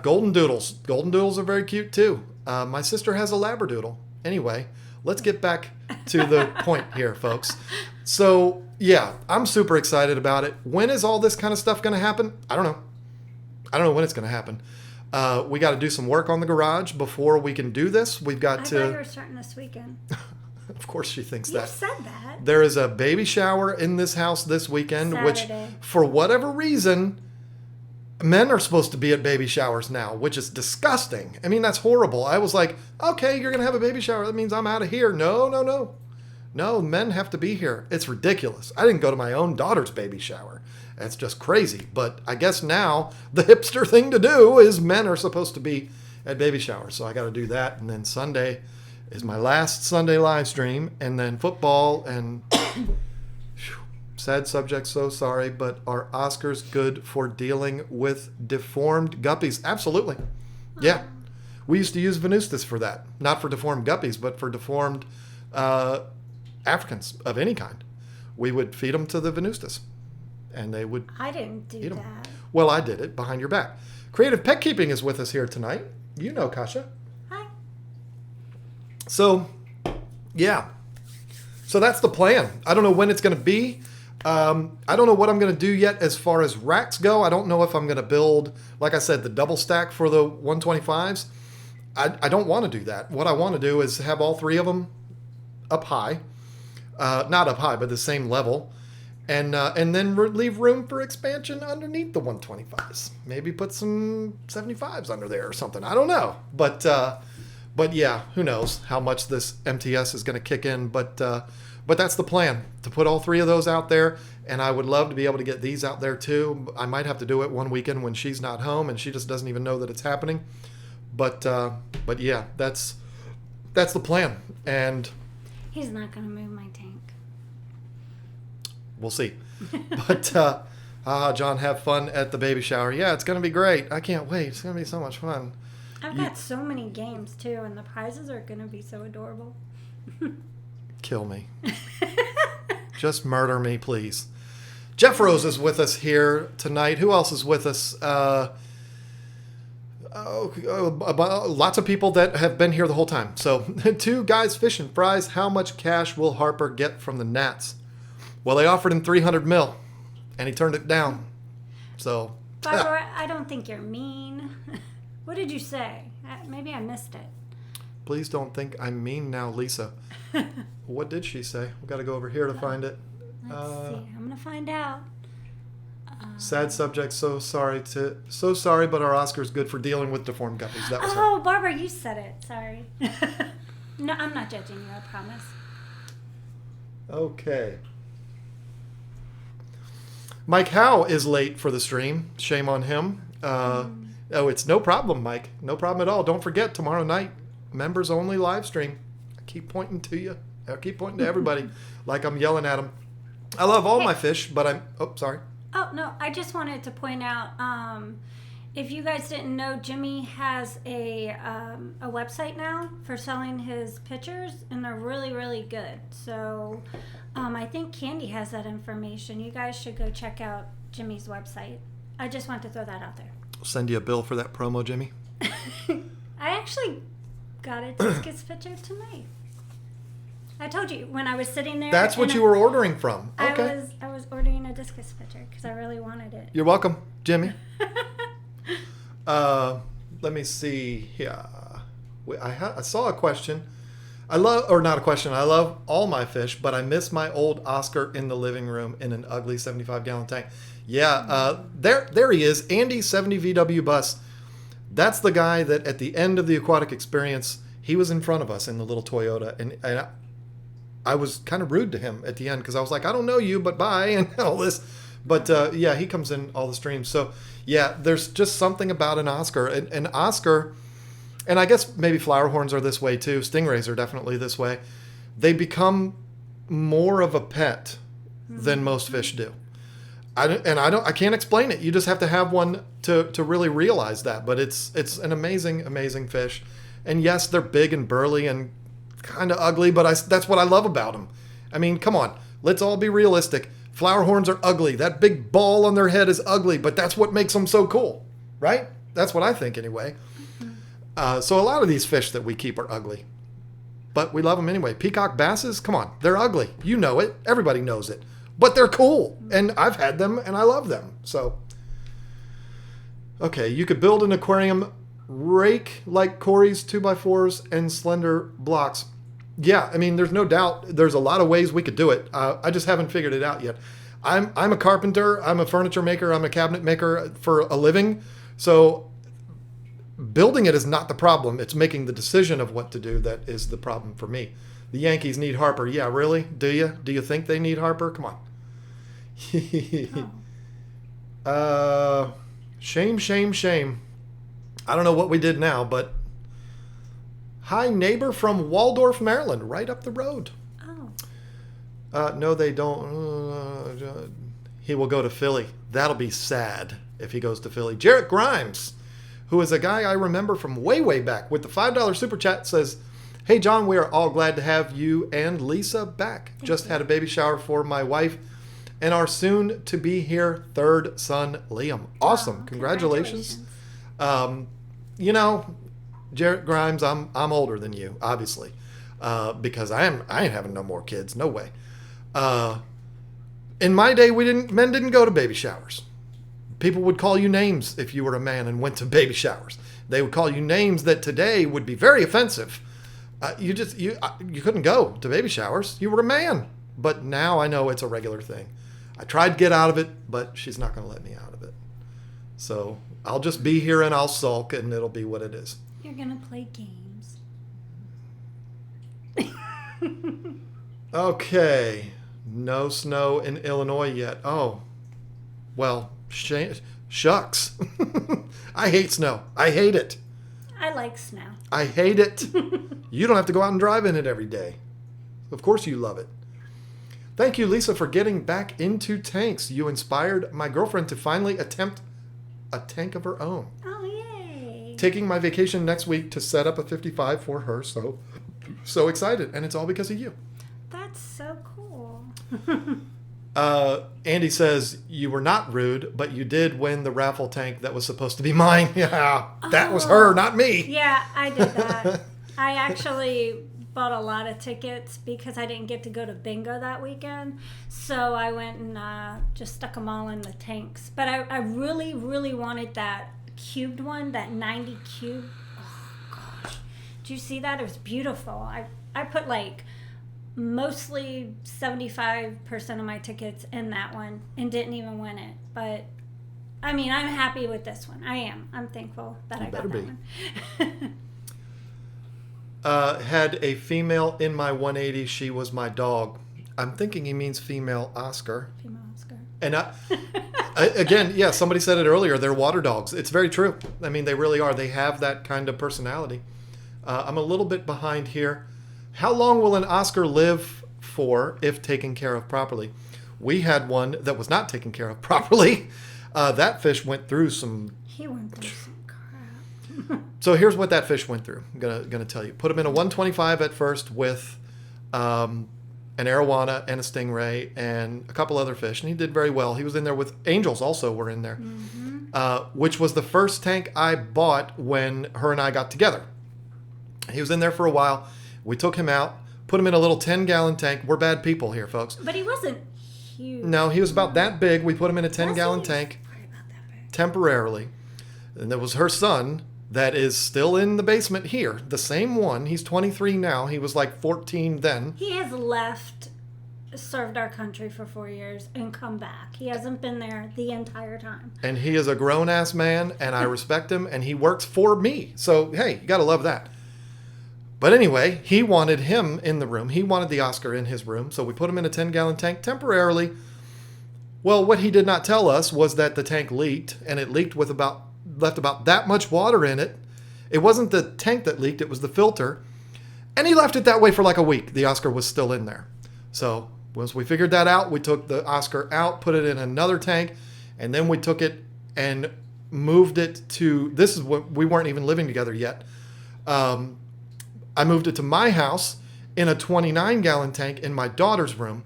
Golden Doodles. Golden Doodles are very cute too. My sister has a Labradoodle. Anyway, let's get back to the point here, folks. So, yeah, I'm super excited about it. When is all this kind of stuff going to happen? I don't know. I don't know when it's going to happen. We got to do some work on the garage before we can do this. We've got I to... thought you were starting this weekend. Of course she thinks You that. said that. There is a baby shower in this house this weekend, Saturday. which, for whatever reason, men are supposed to be at baby showers now, which is disgusting. I mean, that's horrible. I was like, okay, you're going to have a baby shower. That means I'm out of here. No. No, men have to be here. It's ridiculous. I didn't go to my own daughter's baby shower. That's just crazy. But I guess now the hipster thing to do is men are supposed to be at baby showers. So I got to do that. And then Sunday is my last Sunday live stream, and then football, and sad subject, so sorry, but are Oscars good for dealing with deformed guppies? Absolutely. Yeah. We used to use Venustus for that. Not for deformed guppies, but for deformed Africans of any kind. We would feed them to the Venustus, and they would I didn't do eat them. that. Well, I did it behind your back. Creative Pet Keeping is with us here tonight. You know Kasha. Hi. So, yeah. So that's the plan. I don't know when it's going to be. I don't know what I'm going to do yet as far as racks go. I don't know if I'm going to build, like I said, the double stack for the 125s. I don't want to do that. What I want to do is have all three of them up high. Not up high, but the same level. And then leave room for expansion underneath the 125s. Maybe put some 75s under there or something. I don't know. But yeah, who knows how much this MTS is going to kick in. But that's the plan, to put all three of those out there. And I would love to be able to get these out there too. I might have to do it one weekend when she's not home and she just doesn't even know that it's happening. But yeah, that's the plan. And He's not going to move my tank. we'll see. But John, have fun at the baby shower. Yeah, it's going to be great. I can't wait. It's going to be so much fun. I've got so many games too, and the prizes are going to be so adorable. Kill me. Just murder me, please. Jeff Rose is with us here tonight. Who else is with us? Lots of people that have been here the whole time. So, two guys fishing fries. How much cash will Harper get from the Nats? Well, they offered him $300 million, and he turned it down. So, Barbara, I don't think you're mean. What did you say? Maybe I missed it. Please don't think I'm mean now, Lisa. What did she say? We've got to go over here to find it. Let's see. I'm going to find out. Sad subject. So sorry, but our Oscar's good for dealing with deformed guppies. That was her. Barbara, you said it. Sorry. No, I'm not judging you, I promise. Okay. Mike Howe is late for the stream. Shame on him. Oh, it's no problem, Mike. No problem at all. Don't forget, tomorrow night, members only live stream. I keep pointing to you. I keep pointing to everybody like I'm yelling at them. I love all my fish, but I'm... Oh, sorry. Oh, no. I just wanted to point out, if you guys didn't know, Jimmy has a website now for selling his pictures, and they're really, really good. So I think Candy has that information. You guys should go check out Jimmy's website. I just want to throw that out there. I'll send you a bill for that promo, Jimmy. I actually got a discus picture tonight. I told you when I was sitting there. That's what you were ordering from. Okay. I was ordering a discus picture because I really wanted it. You're welcome, Jimmy. Let me see here. I saw a question. I love all my fish, but I miss my old Oscar in the living room in an ugly 75-gallon tank. Yeah, there he is, Andy 70 VW bus. That's the guy that at the end of the aquatic experience, he was in front of us in the little Toyota, and I was kind of rude to him at the end because I was like, I don't know you, but bye, and all this. But yeah, he comes in all the streams. So yeah, there's just something about an Oscar. An Oscar, and I guess maybe flower horns are this way too. Stingrays are definitely this way. They become more of a pet than most fish do. I can't explain it. You just have to have one to really realize that. But it's an amazing, amazing fish. And yes, they're big and burly and kind of ugly, but that's what I love about them. I mean, come on. Let's all be realistic. Flower horns are ugly. That big ball on their head is ugly, but that's what makes them so cool, right? That's what I think anyway. So a lot of these fish that we keep are ugly, but we love them anyway. Peacock basses, come on, they're ugly. You know it. Everybody knows it. But they're cool, and I've had them, and I love them. So, okay, you could build an aquarium rake like Corey's 2x4s and slender blocks. Yeah, I mean, there's no doubt there's a lot of ways we could do it. I just haven't figured it out yet. I'm a carpenter. I'm a furniture maker. I'm a cabinet maker for a living. So building it is not the problem. It's making the decision of what to do that is the problem for me. The Yankees need Harper. Yeah, really? Do you? Do you think they need Harper? Come on. Shame, shame, shame. I don't know what we did now, but hi, neighbor from Waldorf, Maryland, right up the road. Oh. No, they don't. He will go to Philly. That'll be sad if he goes to Philly. Jarrett Grimes, who is a guy I remember from way, way back with the $5 super chat, says, hey, John, we are all glad to have you and Lisa back. Just had a baby shower for my wife and our soon-to-be here third son, Liam. Awesome. Oh, congratulations. You know, Jarrett Grimes, I'm older than you, obviously, because I ain't having no more kids. No way. In my day, men didn't go to baby showers. People would call you names if you were a man and went to baby showers. They would call you names that today would be very offensive. You couldn't go to baby showers. You were a man. But now I know it's a regular thing. I tried to get out of it, but she's not going to let me out of it. So I'll just be here and I'll sulk, and it'll be what it is. You're going to play games. Okay. No snow in Illinois yet. Oh, well, shucks. I hate snow. I hate it. I like snow. I hate it. You don't have to go out and drive in it every day. Of course you love it. Thank you, Lisa, for getting back into tanks. You inspired my girlfriend to finally attempt a tank of her own. Oh, yay. Taking my vacation next week to set up a 55 for her. So excited. And it's all because of you. That's so cool. Andy says, you were not rude, but you did win the raffle tank that was supposed to be mine. Yeah, that was her, not me. Yeah, I did that. I actually bought a lot of tickets because I didn't get to go to bingo that weekend. So I went and just stuck them all in the tanks. But I really, really wanted that cubed one, that 90 cube. Oh, gosh. Did you see that? It was beautiful. I put like mostly 75% of my tickets in that one and didn't even win it. But I mean, I'm happy with this one. I am. I'm thankful that I got that one. Had a female in my 180. She was my dog. I'm thinking he means female Oscar. Female Oscar. And again, yeah, somebody said it earlier. They're water dogs. It's very true. I mean, they really are. They have that kind of personality. I'm a little bit behind here. How long will an Oscar live for if taken care of properly? We had one that was not taken care of properly. That fish went through some... He went through some crap. So here's what that fish went through. I'm gonna tell you. Put him in a 125 at first with an Arowana and a stingray and a couple other fish, and he did very well. He was in there with angels also were in there, which was the first tank I bought when her and I got together. He was in there for a while. We took him out, put him in a little 10-gallon tank. We're bad people here, folks. But he wasn't huge. No, he was about that big. We put him in a 10-gallon tank temporarily. And there was her son that is still in the basement here. The same one. He's 23 now. He was like 14 then. He has served our country for 4 years, and come back. He hasn't been there the entire time. And he is a grown-ass man, and I respect him, and he works for me. So, hey, you got to love that. But anyway, he wanted him in the room. He wanted the Oscar in his room, so we put him in a 10-gallon tank temporarily. Well, what he did not tell us was that the tank leaked, and it leaked with left about that much water in it. It wasn't the tank that leaked, it was the filter. And he left it that way for like a week. The Oscar was still in there. So once we figured that out, we took the Oscar out, put it in another tank, and then we took it and moved it to, this is what, we weren't even living together yet. I moved it to my house in a 29-gallon tank in my daughter's room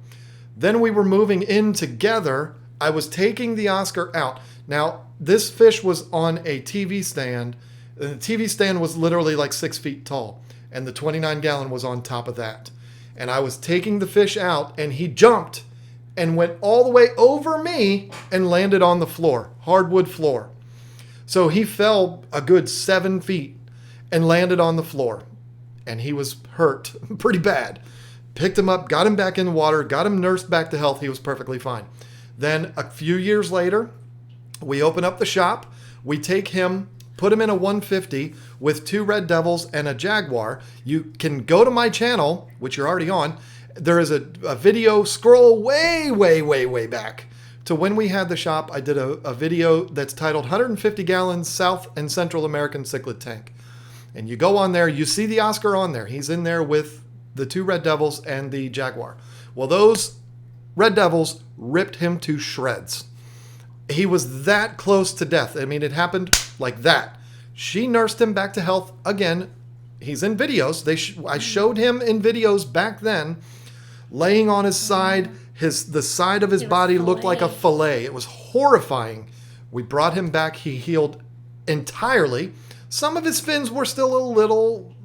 Then we were moving in together. I was taking the Oscar out. Now, this fish was on a TV stand. The TV stand was literally like 6 feet tall, and the 29-gallon was on top of that. And I was taking the fish out, and he jumped and went all the way over me and landed on the floor, hardwood floor. So he fell a good 7 feet and landed on the floor. And he was hurt pretty bad. Picked him up, got him back in the water, got him nursed back to health. He was perfectly fine. Then a few years later, we open up the shop. We take him, put him in a 150 with 2 red devils and a jaguar. You can go to my channel, which you're already on. There is a video, scroll way back to when we had the shop. I did a video that's titled 150 Gallons South and Central American Cichlid Tank. And you go on there, you see the Oscar on there. He's in there with the 2 red devils and the jaguar. Well, those red devils ripped him to shreds. He was that close to death. I mean, it happened like that. She nursed him back to health again. He's in videos. I showed him in videos back then, laying on his side. The side of his body looked like a fillet. It was horrifying. We brought him back. He healed entirely. Some of his fins were still a little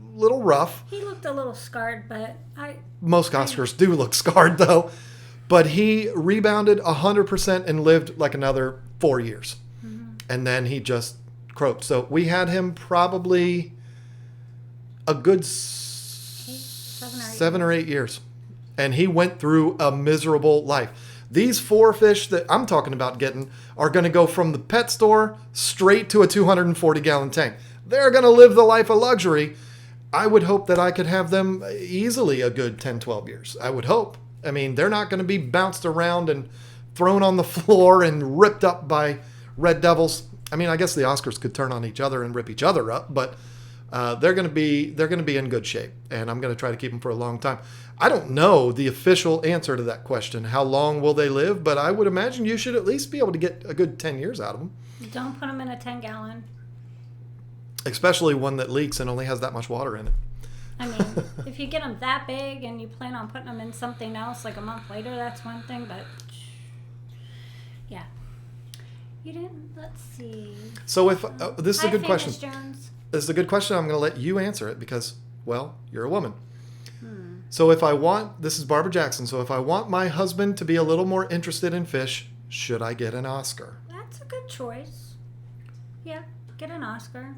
rough. He looked a little scarred, but most Oscars do look scarred, though. But he rebounded 100% and lived like another 4 years. Mm-hmm. And then he just croaked. So we had him probably a good 7 or 8 years. And he went through a miserable life. These 4 fish that I'm talking about getting are going to go from the pet store straight to a 240-gallon tank. They're going to live the life of luxury. I would hope that I could have them easily a good 10, 12 years. I would hope. I mean, they're not going to be bounced around and thrown on the floor and ripped up by red devils. I mean, I guess the Oscars could turn on each other and rip each other up, but they're going to be in good shape, and I'm going to try to keep them for a long time. I don't know the official answer to that question. How long will they live? But I would imagine you should at least be able to get a good 10 years out of them. Don't put them in a 10-gallon. Especially one that leaks and only has that much water in it. I mean, if you get them that big and you plan on putting them in something else like a month later, that's one thing, but yeah. You didn't, let's see. So if, this is a good question. Jones. This is a good question. I'm going to let you answer it because, well, you're a woman. So if I want, this is Barbara Jackson, so if I want my husband to be a little more interested in fish, should I get an Oscar? That's a good choice. Yeah, get an Oscar.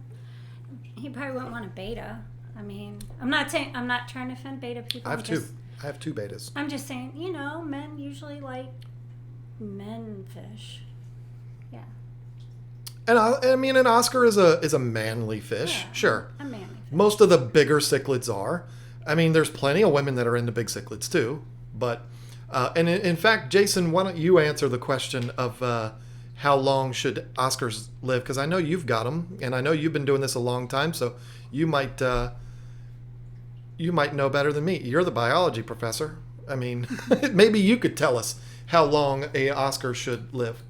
He probably wouldn't want a beta. I mean, I'm not trying to offend beta people. I have 2 betas. I'm just saying, men usually like men fish. Yeah. And I mean, an Oscar is a manly fish. Yeah, sure. A manly fish. Most of the bigger cichlids are. I mean, there's plenty of women that are into big cichlids too. But, and in fact, Jason, why don't you answer the question of how long should Oscars live? Because I know you've got them, and I know you've been doing this a long time, so you might know better than me. You're the biology professor. I mean, maybe you could tell us how long a Oscar should live.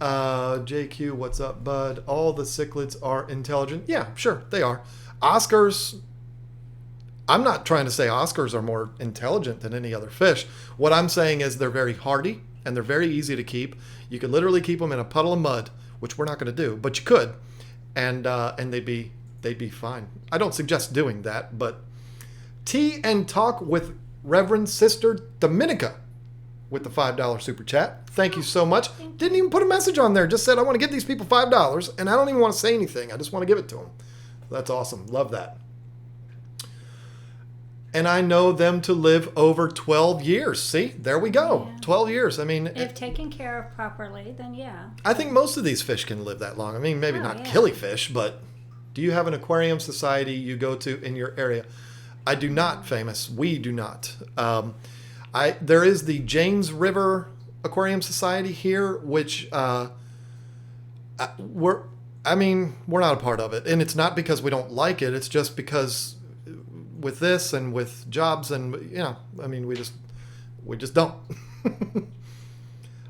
JQ, what's up, bud? All the cichlids are intelligent. Yeah, sure, they are. Oscars, I'm not trying to say Oscars are more intelligent than any other fish. What I'm saying is they're very hardy and they're very easy to keep. You could literally keep them in a puddle of mud, which we're not going to do, but you could, and they'd be fine. I don't suggest doing that, but Tea and Talk with Reverend Sister Dominica with the $5 super chat. Thank you so much. Didn't even put a message on there. Just said, I want to get these people $5, and I don't even want to say anything. I just want to give it to them. That's awesome. Love that. And I know them to live over 12 years. See, there we go. Yeah. 12 years. I mean, if taken care of properly, then yeah. I think most of these fish can live that long. I mean, maybe not killifish, but do you have an aquarium society you go to in your area? I do not, Famous. We do not. There is the James River Aquarium Society here, which we're not a part of it. And it's not because we don't like it. It's just because with this and with jobs and, we just don't.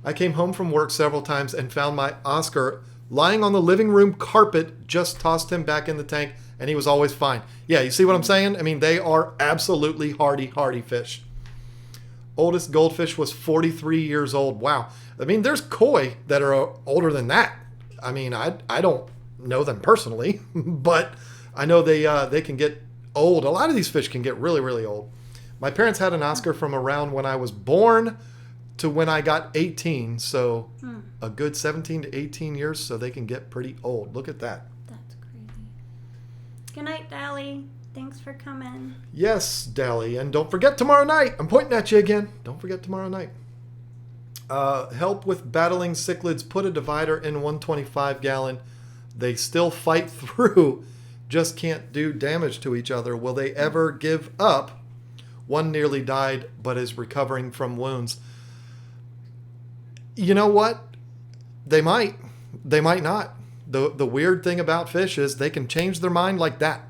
I came home from work several times and found my Oscar lying on the living room carpet, just tossed him back in the tank, and he was always fine. Yeah, you see what I'm saying? I mean, they are absolutely hardy fish. Oldest goldfish was 43 years old. Wow. I mean, there's koi that are older than that. I mean, I don't know them personally, but I know they can get old. A lot of these fish can get really, really old. My parents had an Oscar from around when I was born to when I got 18. So a good 17 to 18 years, so they can get pretty old. Look at that. That's crazy. Good night, Dally. Thanks for coming. Yes, Dally. And don't forget tomorrow night. I'm pointing at you again. Don't forget tomorrow night. Help with battling cichlids. Put a divider in 125 gallon. They still fight through. Just can't do damage to each other. Will they ever give up? One nearly died, but is recovering from wounds. You know what? They might. They might not. The weird thing about fish is they can change their mind like that.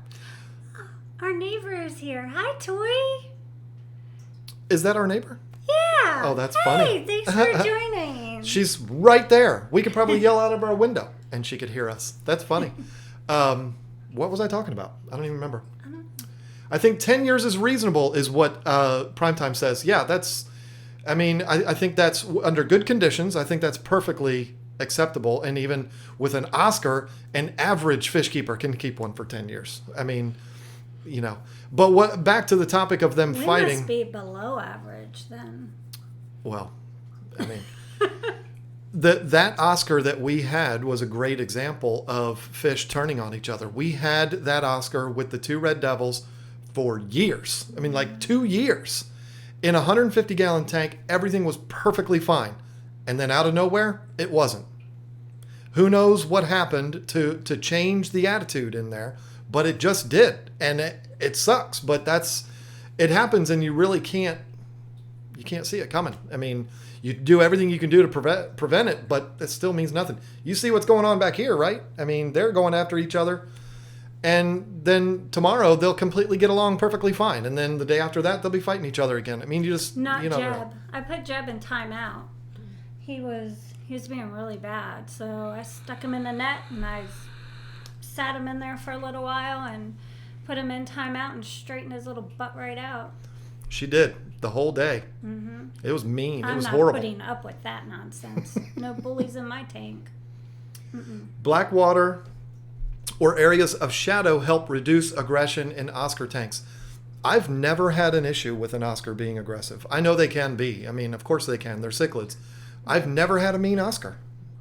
Our neighbor is here. Hi, Toy. Is that our neighbor? Yeah. Oh, that's funny. funny. Thanks for joining. She's right there. We could probably yell out of our window and she could hear us. That's funny. What was I talking about? I don't even remember. I think 10 years is reasonable is what Primetime says. Yeah, I think that's under good conditions. I think that's perfectly acceptable. And even with an Oscar, an average fish keeper can keep one for 10 years. I mean, but back to the topic of them fighting. We must be below average then. Well, I mean, that Oscar that we had was a great example of fish turning on each other. We had that Oscar with the two red devils for years. I mean, like 2 years. In a 150-gallon tank, everything was perfectly fine. And then out of nowhere, it wasn't. Who knows what happened to change the attitude in there, but it just did. And it sucks, but it happens and you really can't see it coming. I mean, you do everything you can do to prevent it, but it still means nothing. You see what's going on back here, right? I mean, they're going after each other. And then tomorrow they'll completely get along perfectly fine. And then the day after that, they'll be fighting each other again. I mean, Not Jeb. I put Jeb in timeout. He was being really bad. So I stuck him in the net and I sat him in there for a little while and put him in timeout and straightened his little butt right out. She did the whole day. Mm-hmm. It was mean. It was I'm horrible. not putting up with that nonsense. No bullies in my tank. Black water or areas of shadow help reduce aggression in Oscar tanks. I've never had an issue with an Oscar being aggressive. I know they can be. I mean, of course they can. They're cichlids. I've never had a mean Oscar.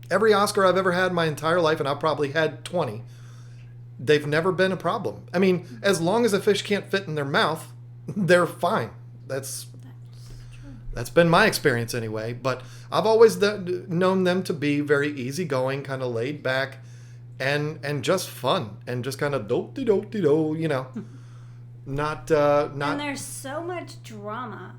Every Oscar I've ever had my entire life, and I've probably had 20, they've never been a problem. I mean, as long as a fish can't fit in their mouth, they're fine. That's been my experience anyway. But I've always known them to be very easygoing, kind of laid back, and just fun, and just kind of do, not. And there's so much drama.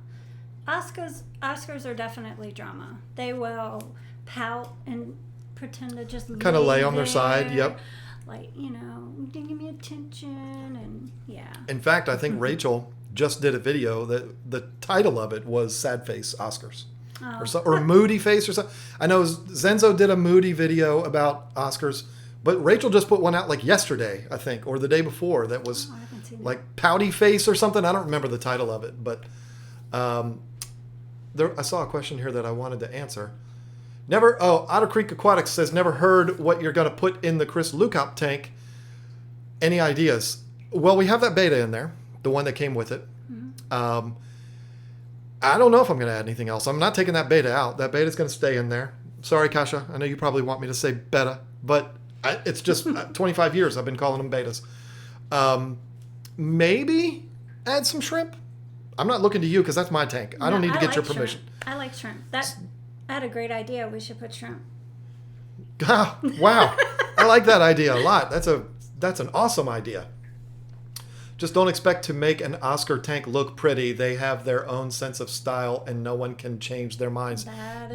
Oscars are definitely drama. They will pout and pretend to just kind of lay on their side. Yep. Like, give me attention, and yeah. In fact, I think Rachel just did a video that the title of it was Sad Face Oscars. Or Moody Face or something. I know Zenzo did a moody video about Oscars, but Rachel just put one out like yesterday, I think, or the day before that was like Pouty Face or something. I don't remember the title of it, but I saw a question here that I wanted to answer. Otter Creek Aquatics says, never heard what you're going to put in the Chris Lukop tank. Any ideas? Well, we have that beta in there, the one that came with it. Mm-hmm. I don't know if I'm going to add anything else. I'm not taking that beta out. That beta's going to stay in there. Sorry, Kasha. I know you probably want me to say beta, but it's just 25 years I've been calling them betas. Maybe add some shrimp. I'm not looking to you because that's my tank. I don't need to get your permission. Shrimp. I like shrimp. I had a great idea. We should put shrimp. Wow. I like that idea a lot. That's an awesome idea. Just don't expect to make an Oscar tank look pretty. They have their own sense of style and no one can change their minds.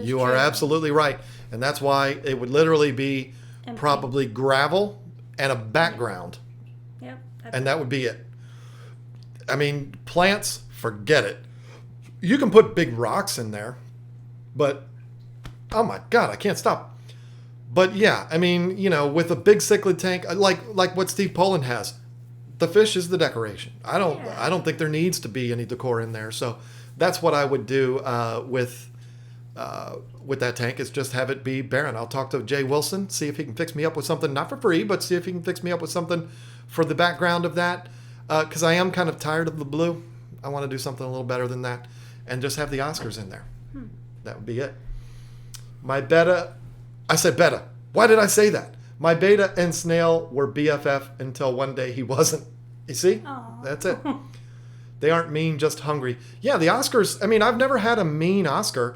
You are absolutely right. And that's why it would literally be empty. Probably gravel and a background. Yep. And that would be it. I mean, plants, forget it. You can put big rocks in there, but oh my God, I can't stop. But yeah, I mean, with a big cichlid tank, like what Steve Poland has, the fish is the decoration. I don't think there needs to be any decor in there. So that's what I would do with that tank, is just have it be barren. I'll talk to Jay Wilson, see if he can fix me up with something, not for free, but see if he can fix me up with something for the background of that. Because I am kind of tired of the blue. I want to do something a little better than that, and just have the Oscars in there. That would be it. My beta, I said beta. Why did I say that? My beta and Snail were BFF until one day he wasn't. You see? Aww. That's it. They aren't mean, just hungry. Yeah, the Oscars, I mean, I've never had a mean Oscar.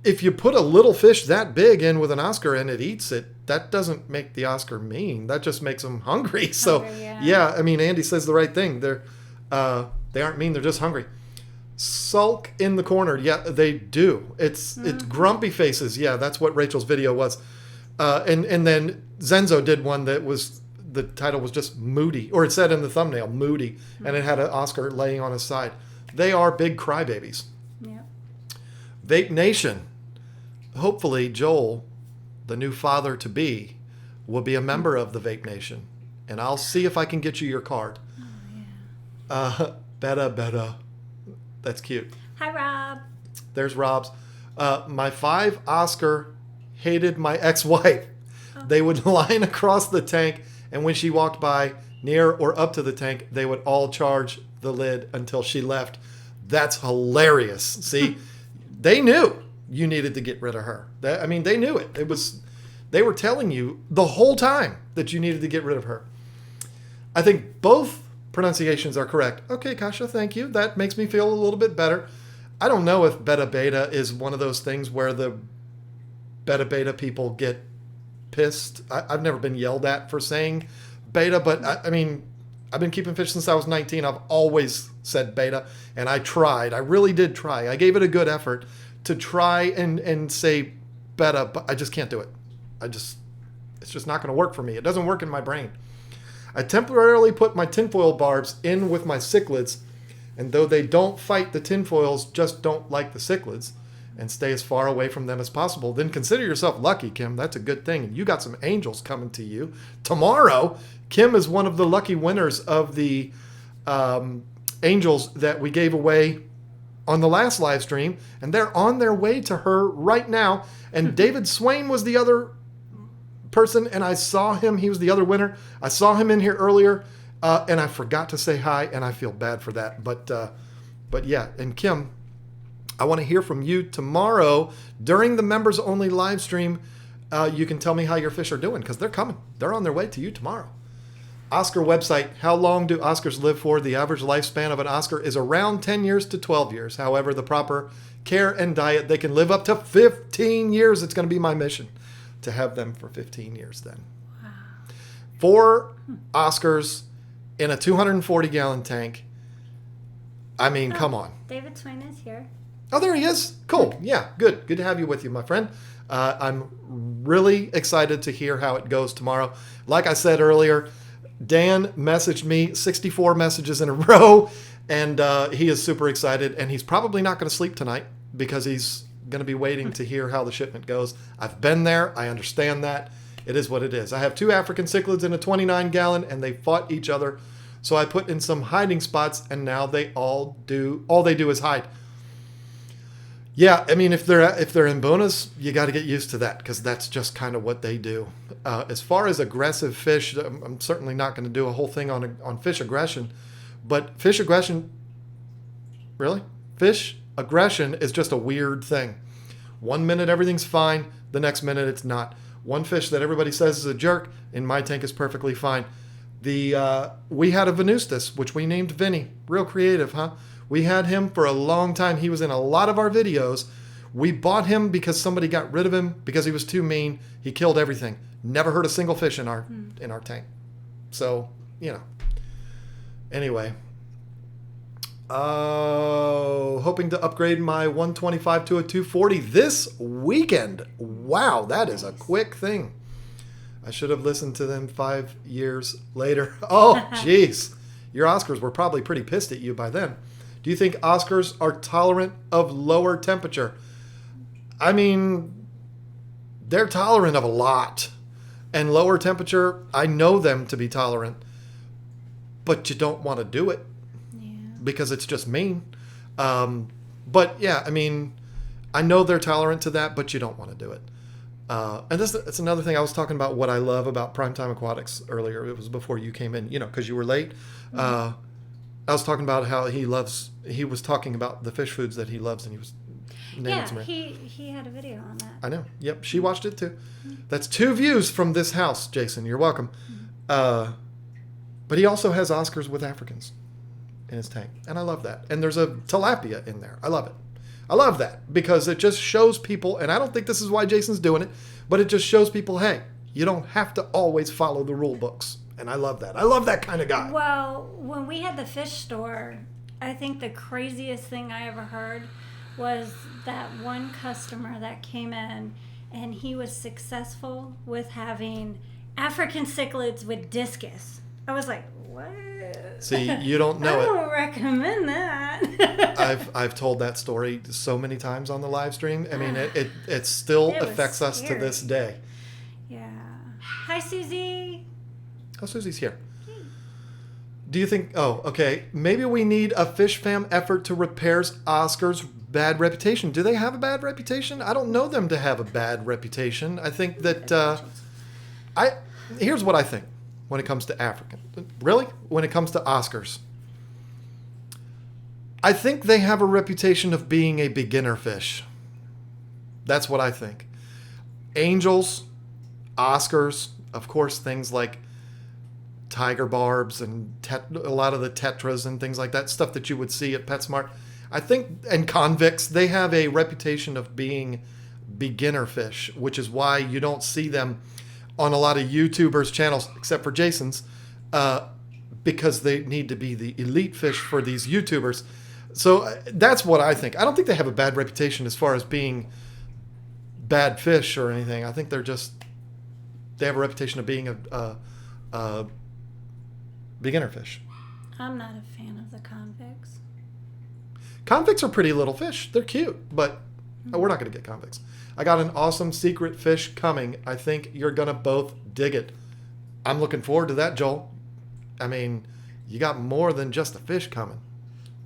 If you put a little fish that big in with an Oscar and it eats it, that doesn't make the Oscar mean. That just makes them hungry. So, yeah, I mean, Andy says the right thing. They aren't mean, they're just hungry. Sulk in the corner. Yeah, they do. It's grumpy faces. Yeah, that's what Rachel's video was. And then Zenzo did one that was, the title was just Moody, or it said in the thumbnail, Moody, and it had an Oscar laying on his side. They are big crybabies. Yep. Vape Nation. Hopefully Joel, the new father-to-be, will be a member of the Vape Nation. And I'll see if I can get you your card. Oh, yeah. Beta. That's cute. Hi, Rob. There's Rob's. My 5 Oscar hated my ex-wife. Oh. They would line across the tank, and when she walked by, near or up to the tank, they would all charge the lid until she left. That's hilarious. See, they knew you needed to get rid of her. I mean, they knew it. They were telling you the whole time that you needed to get rid of her. I think both pronunciations are correct. Okay, Kasha, thank you. That makes me feel a little bit better. I don't know if beta is one of those things where the beta people get pissed. I've never been yelled at for saying beta, but I mean, I've been keeping fish since I was 19. I've always said beta, and I tried. I really did try. I gave it a good effort to try and say beta, but I just can't do it. It's just not going to work for me. It doesn't work in my brain. I temporarily put my tinfoil barbs in with my cichlids, and though they don't fight, the tinfoils just don't like the cichlids and stay as far away from them as possible. Then consider yourself lucky, Kim. That's a good thing. And you got some angels coming to you. Tomorrow, Kim is one of the lucky winners of the angels that we gave away on the last live stream, and they're on their way to her right now. And David Swain was the other person, and I saw him. He was the other winner. I saw him in here earlier, and I forgot to say hi, and I feel bad for that. But yeah, and Kim, I want to hear from you tomorrow during the members only live stream. You can tell me how your fish are doing, because they're coming. They're on their way to you tomorrow. Oscar website. How long do Oscars live for? The average lifespan of an Oscar is around 10 years to 12 years. However, the proper care and diet, they can live up to 15 years. It's going to be my mission to have them for 15 years then. Wow. 4 Oscars in a 240-gallon tank. I mean, come on. David Swain is here. Oh, there he is. Cool. Yeah, good. Good to have you with you, my friend. I'm really excited to hear how it goes tomorrow. Like I said earlier, Dan messaged me 64 messages in a row, and he is super excited, and he's probably not going to sleep tonight because he's going to be waiting to hear how the shipment goes. I've been there. I understand that. It is what it is. I have 2 African cichlids in a 29-gallon, and they fought each other. So I put in some hiding spots, and now all they do is hide. Yeah, I mean, if they're in bonus, you got to get used to that, because that's just kind of what they do. As far as aggressive fish, I'm certainly not going to do a whole thing on fish aggression, but fish aggression, really? Fish aggression is just a weird thing. 1 minute everything's fine, the next minute it's not. One fish that everybody says is a jerk in my tank is perfectly fine. We had a Venustus, which we named Vinny. Real creative, huh? We had him for a long time. He was in a lot of our videos. We bought him because somebody got rid of him because he was too mean. He killed everything. Never hurt a single fish in our tank. So, you know. Anyway. Hoping to upgrade my 125 to a 240 this weekend. Wow, that is a quick thing. I should have listened to them 5 years later. Oh, jeez. Your Oscars were probably pretty pissed at you by then. Do you think Oscars are tolerant of lower temperature? I mean, they're tolerant of a lot. And lower temperature, I know them to be tolerant. But you don't want to do it. Yeah. Because it's just mean. But yeah, I mean, I know they're tolerant to that, but you don't want to do it. And it's another thing. I was talking about what I love about Primetime Aquatics earlier. It was before you came in, because you were late. I was talking about how he was talking about the fish foods that he loves, and he was naming some. He had a video on that. I know. Yep, she watched it too. That's 2 views from this house, Jason. You're welcome. But he also has Oscars with Africans in his tank, and I love that. And there's a tilapia in there. I love it. I love that because it just shows people, and I don't think this is why Jason's doing it, but it just shows people, hey, you don't have to always follow the rule books. And I love that. I love that kind of guy. Well, when we had the fish store, I think the craziest thing I ever heard was that one customer that came in, and he was successful with having African cichlids with discus. I was like, what? See, you don't know I it. don't recommend that. I've told that story so many times on the live stream. I mean, it still affects us to this day. Yeah. Hi, Susie. Oh, Susie's here. Do you think, okay, maybe we need a Fish Fam effort to repair Oscar's bad reputation. Do they have a bad reputation? I don't know them to have a bad reputation. I think that, here's what I think when it comes to African. Really? When it comes to Oscars. I think they have a reputation of being a beginner fish. That's what I think. Angels, Oscars, of course, things like tiger barbs and a lot of the tetras and things like that, stuff that you would see at PetSmart. I think, and convicts, they have a reputation of being beginner fish, which is why you don't see them on a lot of YouTubers' channels, except for Jason's, because they need to be the elite fish for these YouTubers. So that's what I think. I don't think they have a bad reputation as far as being bad fish or anything. I think they have a reputation of being a beginner fish. I'm not a fan of the convicts. Convicts are pretty little fish. They're cute, but we're not going to get convicts. I got an awesome secret fish coming. I think you're going to both dig it. I'm looking forward to that, Joel. I mean, you got more than just a fish coming.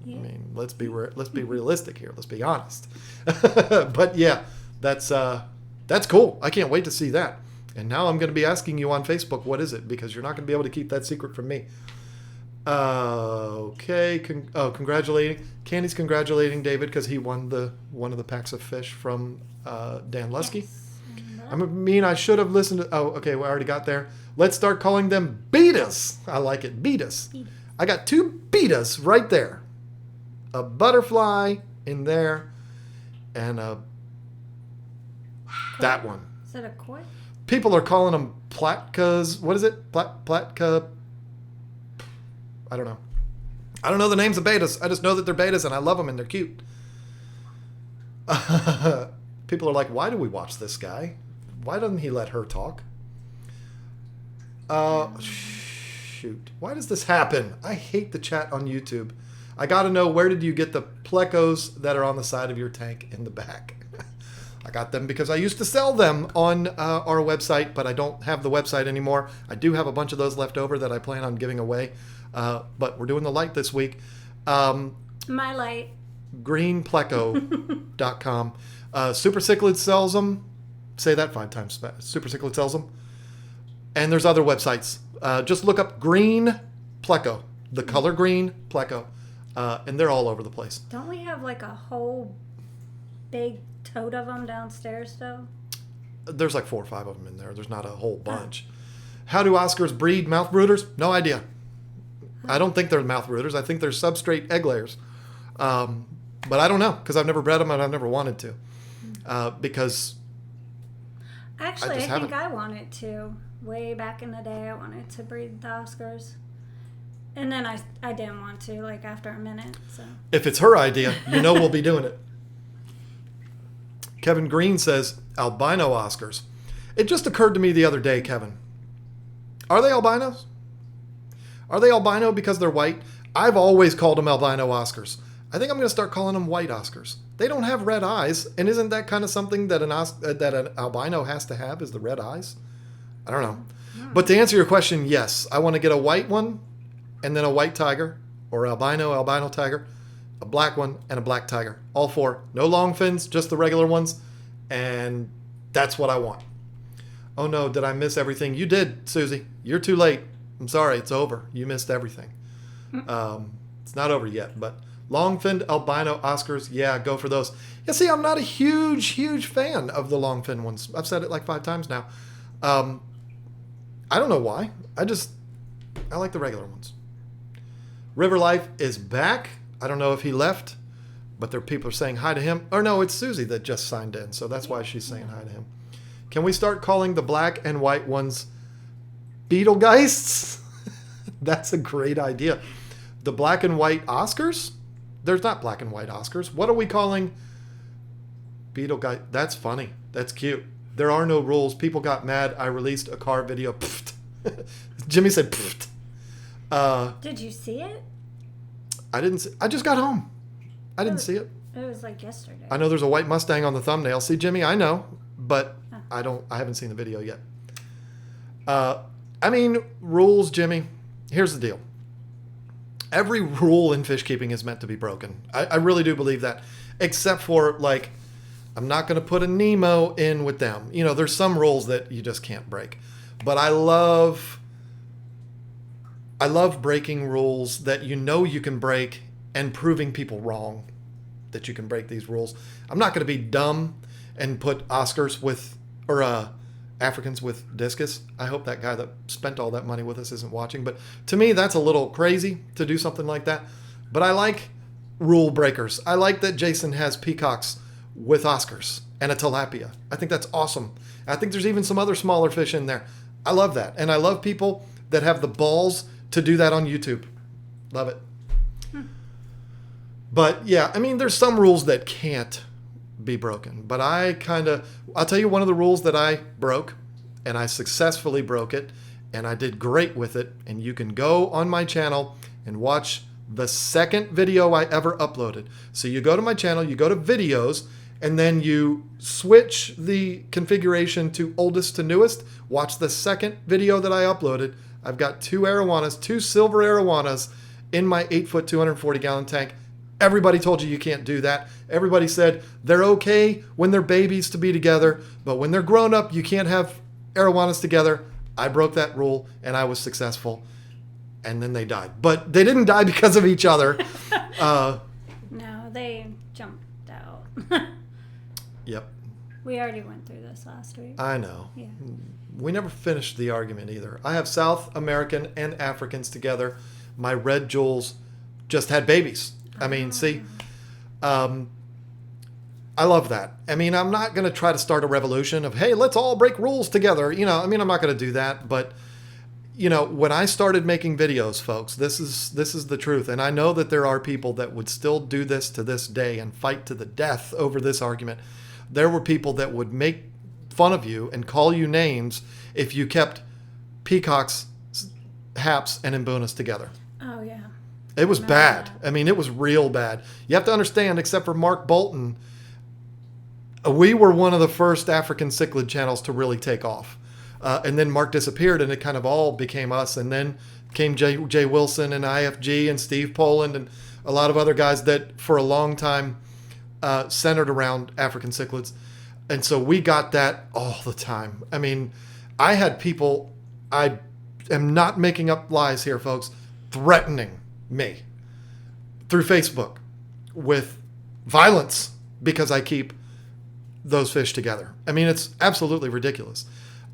Yeah. I mean, let's be realistic here. Let's be honest. But yeah, that's cool. I can't wait to see that. And now I'm going to be asking you on Facebook, what is it? Because you're not going to be able to keep that secret from me. Okay. Congratulating. Candy's congratulating David because he won one of the packs of fish from Dan Lusky. Yes. I should have listened to... Oh, okay. We already got there. Let's start calling them betas. I like it. Betas. I got 2 betas right there. A butterfly in there and that one. Is that a koi? People are calling them platkas. What is it? Platka. I don't know. I don't know the names of betas. I just know that they're betas and I love them and they're cute. People are like, why do we watch this guy? Why doesn't he let her talk? Shoot. Why does this happen? I hate the chat on YouTube. I got to know, where did you get the plecos that are on the side of your tank in the back? I got them because I used to sell them on our website, but I don't have the website anymore. I do have a bunch of those left over that I plan on giving away, but we're doing the light this week. My light. Greenpleco.com. Super Cichlid sells them. Say that 5 times. Super Cichlid sells them. And there's other websites. Just look up Green Pleco, the color green Pleco, and they're all over the place. Don't we have like a whole big tote of them downstairs though? There's like 4 or 5 of them in there. There's not a whole bunch. How do Oscars breed mouth brooders? No idea. I don't think they're mouth brooders. I think they're substrate egg layers. But I don't know because I've never bred them and I've never wanted to. Because actually, I think I wanted to. Way back in the day, I wanted to breed the Oscars. And then I didn't want to, like, after a minute. So if it's her idea, we'll be doing it. Kevin Green says, albino Oscars. It just occurred to me the other day, Kevin. Are they albinos? Are they albino because they're white? I've always called them albino Oscars. I think I'm going to start calling them white Oscars. They don't have red eyes, and isn't that kind of something that an albino has to have, is the red eyes? I don't know. But to answer your question, yes. I want to get a white one, and then a white tiger, or albino tiger, a black one, and a black tiger. All 4. No long fins, just the regular ones. And that's what I want. Oh no, did I miss everything? You did, Susie. You're too late. I'm sorry, it's over. You missed everything. It's not over yet, but long-finned albino Oscars, yeah, go for those. Yeah, see, I'm not a huge fan of the long-fin ones. I've said it like 5 times now. I don't know why. I like the regular ones. River Life is back. I don't know if he left, but there are people saying hi to him. Or no, it's Susie that just signed in, so that's why she's saying hi to him. Can we start calling the black and white ones Beetlegeists? That's a great idea. The black and white Oscars? There's not black and white Oscars. What are we calling Beetlegeist? That's funny. That's cute. There are no rules. People got mad. I released a car video. Jimmy said, Did you see it? I didn't see. I just got home. I didn't see it. It was like yesterday. I know there's a white Mustang on the thumbnail. See, Jimmy, I know, but I haven't seen the video yet. Rules, Jimmy. Here's the deal. Every rule in fish keeping is meant to be broken. I really do believe that. Except for, like, I'm not going to put a Nemo in with them. You know, there's some rules that you just can't break. But I love breaking rules that you know you can break and proving people wrong that you can break these rules. I'm not going to be dumb and put Oscars with, or Africans with discus. I hope that guy that spent all that money with us isn't watching. But to me, that's a little crazy to do something like that. But I like rule breakers. I like that Jason has peacocks with Oscars and a tilapia. I think that's awesome. I think there's even some other smaller fish in there. I love that. And I love people that have the balls to do that on YouTube. Love it. But yeah, I mean, there's some rules that can't be broken. But I'll tell you one of the rules that I broke, and I successfully broke it, and I did great with it. And you can go on my channel and watch the second video I ever uploaded. So you go to my channel, you go to videos, and then you switch the configuration to oldest to newest. Watch the second video that I uploaded. I've got 2 Arowanas, 2 silver Arowanas in my 8-foot, 240-gallon tank. Everybody told you can't do that. Everybody said they're okay when they're babies to be together, but when they're grown up, you can't have Arowanas together. I broke that rule, and I was successful. And then they died. But they didn't die because of each other. No, they jumped out. Yep. We already went through this last week. I know. Yeah. We never finished the argument either. I have South American and Africans together. My red jewels just had babies. I mean, see, I love that. I mean, I'm not going to try to start a revolution of, hey, let's all break rules together. You know, I mean, I'm not going to do that. But, you know, when I started making videos, folks, this is the truth. And I know that there are people that would still do this to this day and fight to the death over this argument. There were people that would make fun of you and call you names if you kept peacocks, haps, and imbunas together. Oh, yeah. It was bad. I mean, it was real bad. You have to understand, except for Mark Bolton, we were one of the first African cichlid channels to really take off. And then Mark disappeared, and it kind of all became us. And then came Jay Wilson and IFG and Steve Poland and a lot of other guys that for a long time centered around African cichlids. And so we got that all the time. I mean, I had people, I am not making up lies here, folks, threatening me through Facebook with violence because I keep those fish together. I mean, it's absolutely ridiculous.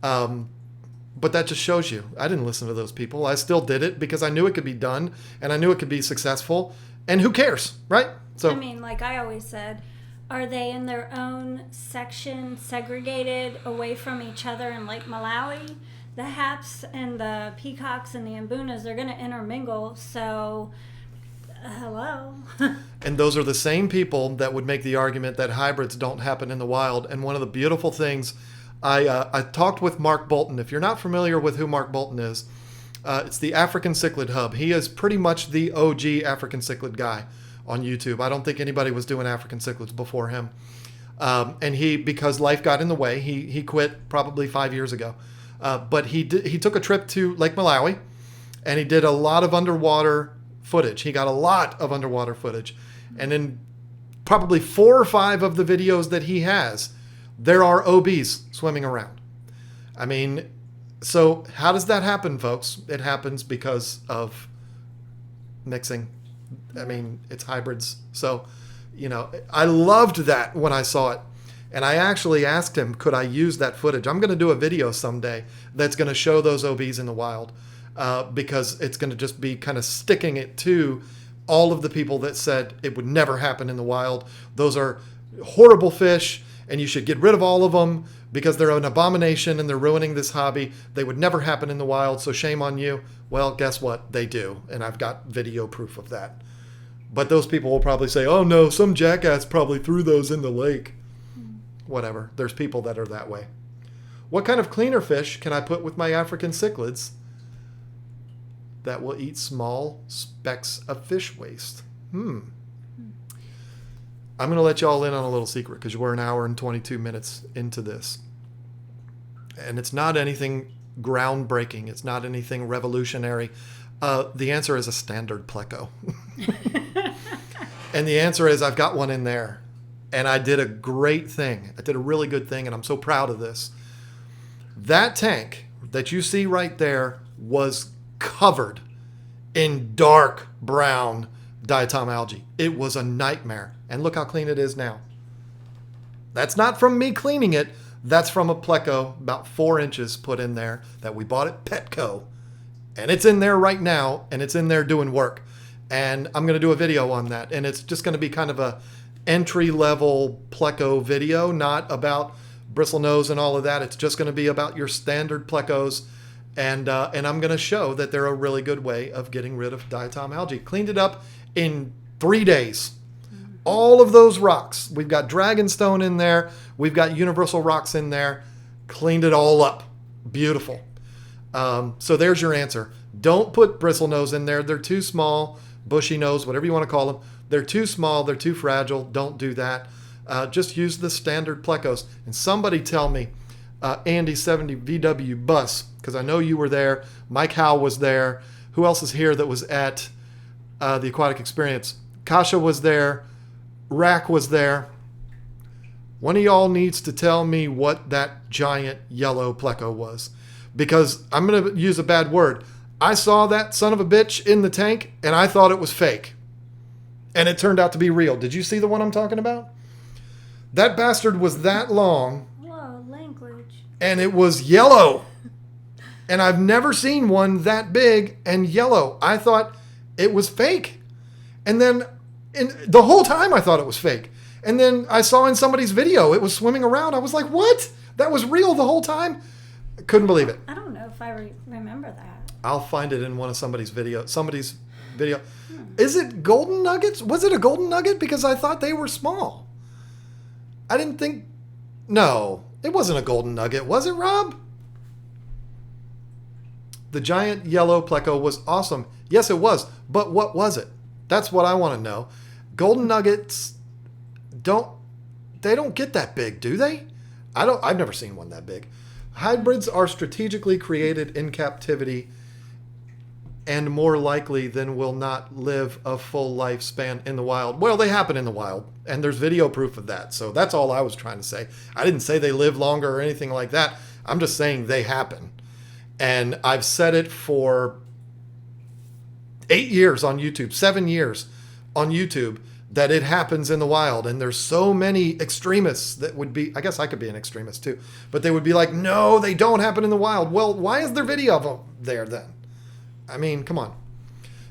But that just shows you, I didn't listen to those people. I still did it because I knew it could be done and I knew it could be successful. And who cares, right? So I mean, like I always said, are they in their own section, segregated away from each other in Lake Malawi? The haps and the peacocks and the imbunas, they're going to intermingle. So, hello. And those are the same people that would make the argument that hybrids don't happen in the wild. And one of the beautiful things, I talked with Mark Bolton. If you're not familiar with who Mark Bolton is, it's the African Cichlid Hub. He is pretty much the OG African cichlid guy on YouTube. I don't think anybody was doing African cichlids before him. And he, because life got in the way, he quit probably 5 years ago. But he took a trip to Lake Malawi, and he did a lot of underwater footage. He got a lot of underwater footage. And in probably 4 or 5 of the videos that he has, there are OBs swimming around. I mean, so how does that happen, folks? It happens because of mixing. I mean, it's hybrids. So, I loved that when I saw it. And I actually asked him, could I use that footage? I'm going to do a video someday that's going to show those OBs in the wild because it's going to just be kind of sticking it to all of the people that said it would never happen in the wild. Those are horrible fish, and you should get rid of all of them because they're an abomination and they're ruining this hobby. They would never happen in the wild, so shame on you. Well, guess what? They do, and I've got video proof of that. But those people will probably say, oh no, some jackass probably threw those in the lake. Whatever. There's people that are that way. What kind of cleaner fish can I put with my African cichlids that will eat small specks of fish waste? I'm going to let you all in on a little secret because we're an hour and 22 minutes into this. And it's not anything groundbreaking. It's not anything revolutionary. The answer is a standard pleco. And the answer is I've got one in there. And I did a great thing. I did a really good thing, and I'm so proud of this. That tank that you see right there was covered in dark brown diatom algae. It was a nightmare. And look how clean it is now. That's not from me cleaning it. That's from a pleco about 4 inches put in there that we bought at Petco. And it's in there right now, and it's in there doing work. And I'm going to do a video on that. And it's just going to be kind of a entry-level pleco video, not about bristlenose and all of that. It's just going to be about your standard plecos, and I'm going to show that they're a really good way of getting rid of diatom algae. Cleaned it up in 3 days. All of those rocks. We've got dragonstone in there. We've got universal rocks in there. Cleaned it all up. Beautiful. So there's your answer. Don't put bristlenose in there. They're too small. Bushy nose, whatever you want to call them. They're too small. They're too fragile. Don't do that. Just use the standard plecos. And somebody tell me, Andy70 VW Bus, because I know you were there. Mike Howe was there. Who else is here that was at the Aquatic Experience? Kasha was there. Rack was there. One of y'all needs to tell me what that giant yellow pleco was. Because I'm going to use a bad word. I saw that son of a bitch in the tank, and I thought it was fake. And it turned out to be real. Did you see the one I'm talking about? That bastard was that long. Whoa, language. And it was yellow. And I've never seen one that big and yellow. I thought it was fake. And then the whole time I thought it was fake. And then I saw in somebody's video it was swimming around. I was like, what? That was real the whole time? I couldn't believe it. I don't know if I remember that. I'll find it in one of somebody's video. Is it golden nuggets? Was it a golden nugget? Because I thought they were small. I didn't think... No, it wasn't a golden nugget. Was it, Rob? The giant yellow pleco was awesome. Yes, it was. But what was it? That's what I want to know. Golden nuggets don't get that big, do they? I've never seen one that big. Hybrids are strategically created in captivity and more likely than will not live a full lifespan in the wild. Well, they happen in the wild, and there's video proof of that. So that's all I was trying to say. I didn't say they live longer or anything like that. I'm just saying they happen. And I've said it for 8 years on YouTube, 7 years on YouTube, that it happens in the wild. And there's so many extremists that would be, I guess I could be an extremist too, but they would be like, no, they don't happen in the wild. Well, why is there video of them there then? I mean, come on.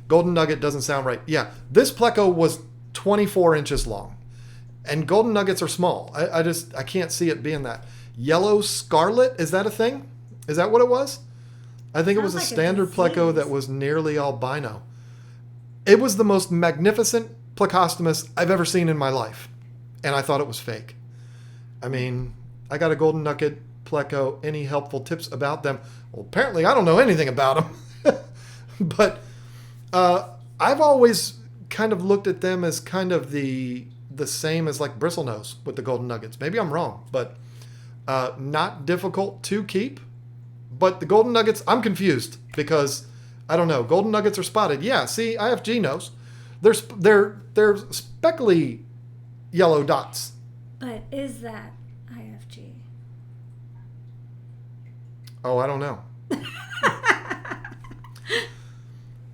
Golden nugget doesn't sound right. Yeah, this pleco was 24 inches long. And golden nuggets are small. I can't see it being that. Yellow scarlet, is that a thing? Is that what it was? I think it was a standard pleco that was nearly albino. It was the most magnificent plecostomus I've ever seen in my life. And I thought it was fake. I mean, I got a golden nugget pleco. Any helpful tips about them? Well, apparently I don't know anything about them. But I've always kind of looked at them as kind of the same as like bristlenose with the golden nuggets. Maybe I'm wrong, but not difficult to keep. But the golden nuggets, I'm confused because, I don't know, golden nuggets are spotted. Yeah, see, I have G-nose. They're speckly yellow dots. But is that IFG? Oh, I don't know.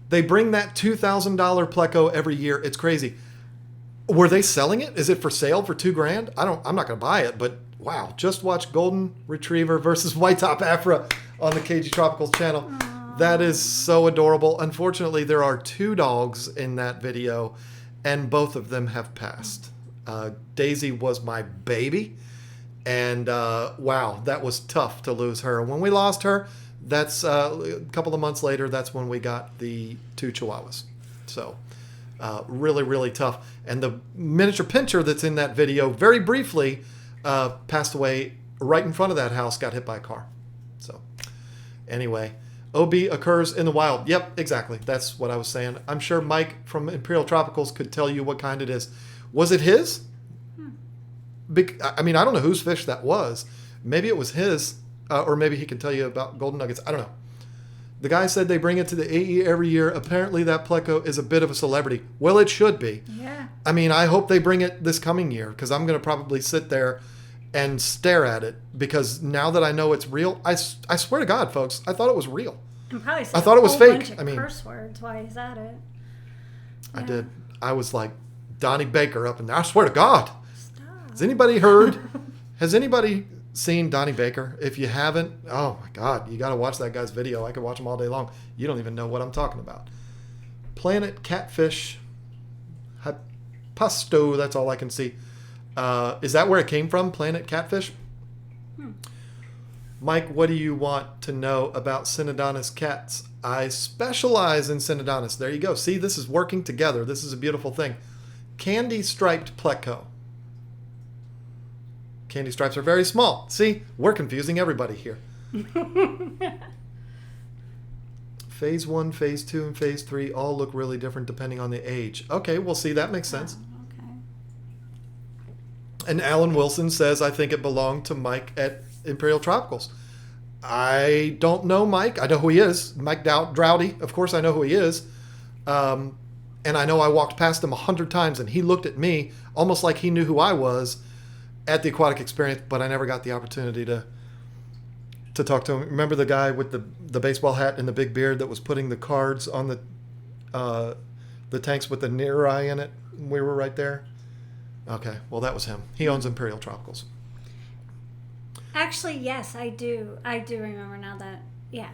They bring that $2,000 pleco every year. It's crazy. Were they selling it? Is it for sale for $2,000? I'm not going to buy it, but wow. Just watch Golden Retriever versus White Top Afra on the KGTropicals channel. Aww. That is so adorable. Unfortunately, there are 2 dogs in that video, and both of them have passed. Daisy was my baby, and wow, that was tough to lose her. When we lost her, that's a couple of months later, that's when we got the 2 Chihuahuas. So really, really tough. And the miniature pincher that's in that video, very briefly, passed away right in front of that house, got hit by a car. So anyway, OB occurs in the wild. Yep, exactly. That's what I was saying. I'm sure Mike from Imperial Tropicals could tell you what kind it is. Was it his? I mean, I don't know whose fish that was. Maybe it was his, or maybe he can tell you about golden nuggets. I don't know. The guy said they bring it to the AE every year. Apparently that pleco is a bit of a celebrity. Well, it should be. Yeah. I mean, I hope they bring it this coming year, because I'm going to probably sit there and stare at it, because now that I know it's real, I swear to God, folks, I thought it was real. And probably I thought it was fake. Bunch of I mean, curse words while he's at it. I Yeah. did. I was like Donnie Baker up in there. I swear to God. Stop. Has anybody heard? Has anybody seen Donnie Baker? If you haven't, oh my God, you got to watch that guy's video. I could watch him all day long. You don't even know what I'm talking about. Planet Catfish Pasto, that's all I can see. Is that where it came from, Planet Catfish? Mike, what do you want to know about Synodontis cats? I specialize in Synodontis. There you go. See, this is working together. This is a beautiful thing. Candy striped pleco. Candy stripes are very small. See, we're confusing everybody here. Phase 1, Phase 2, and Phase 3 all look really different depending on the age. Okay, well, see, that makes sense. Oh, okay. And Alan Wilson says, I think it belonged to Mike at Imperial Tropicals. I don't know Mike. I know who he is. Mike Droughty. Of course I know who he is. And I know I walked past him 100 times, and he looked at me almost like he knew who I was at the aquatic experience, but I never got the opportunity to talk to him. Remember the guy with the baseball hat and the big beard that was putting the cards on the tanks with the near eye in it? We were right there. Okay, well, that was him. He owns Imperial Tropicals. Actually, yes, I do. I do remember now that. Yeah.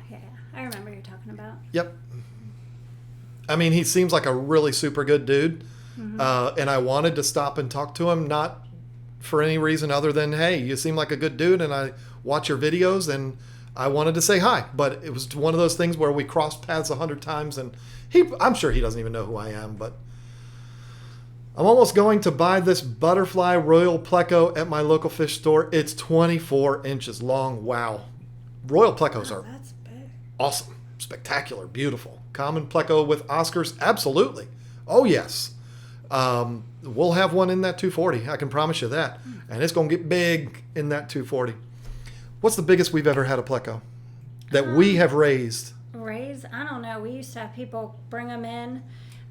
I remember you're talking about. Yep. I mean, he seems like a really super good dude. Mm-hmm. And I wanted to stop and talk to him, not for any reason other than, hey, you seem like a good dude, and I watch your videos, and I wanted to say hi. But it was one of those things where we crossed paths 100 times, and I'm sure he doesn't even know who I am, but I'm almost going to buy this butterfly royal pleco at my local fish store. It's 24 inches long. Wow. Royal plecos are That's big. awesome, spectacular, beautiful. Common pleco with Oscars? Absolutely. Oh, yes. We'll have one in that 240. I can promise you that. And it's going to get big in that 240. What's the biggest we've ever had a pleco that we have raised? Raised? I don't know. We used to have people bring them in.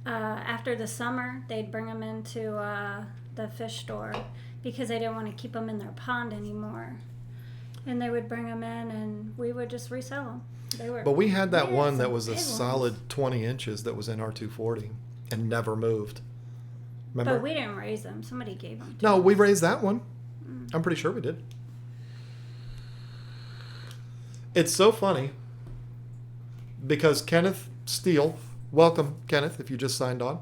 After the summer, they'd bring them into the fish store because they didn't want to keep them in their pond anymore. And they would bring them in, and we would just resell them. But we had that one that was a big solid 20 inches that was in our 240 and never moved. Remember? But we didn't raise them. Somebody gave them to No, us. we raised that one. I'm pretty sure we did. It's so funny because Kenneth Steele, welcome, Kenneth, if you just signed on,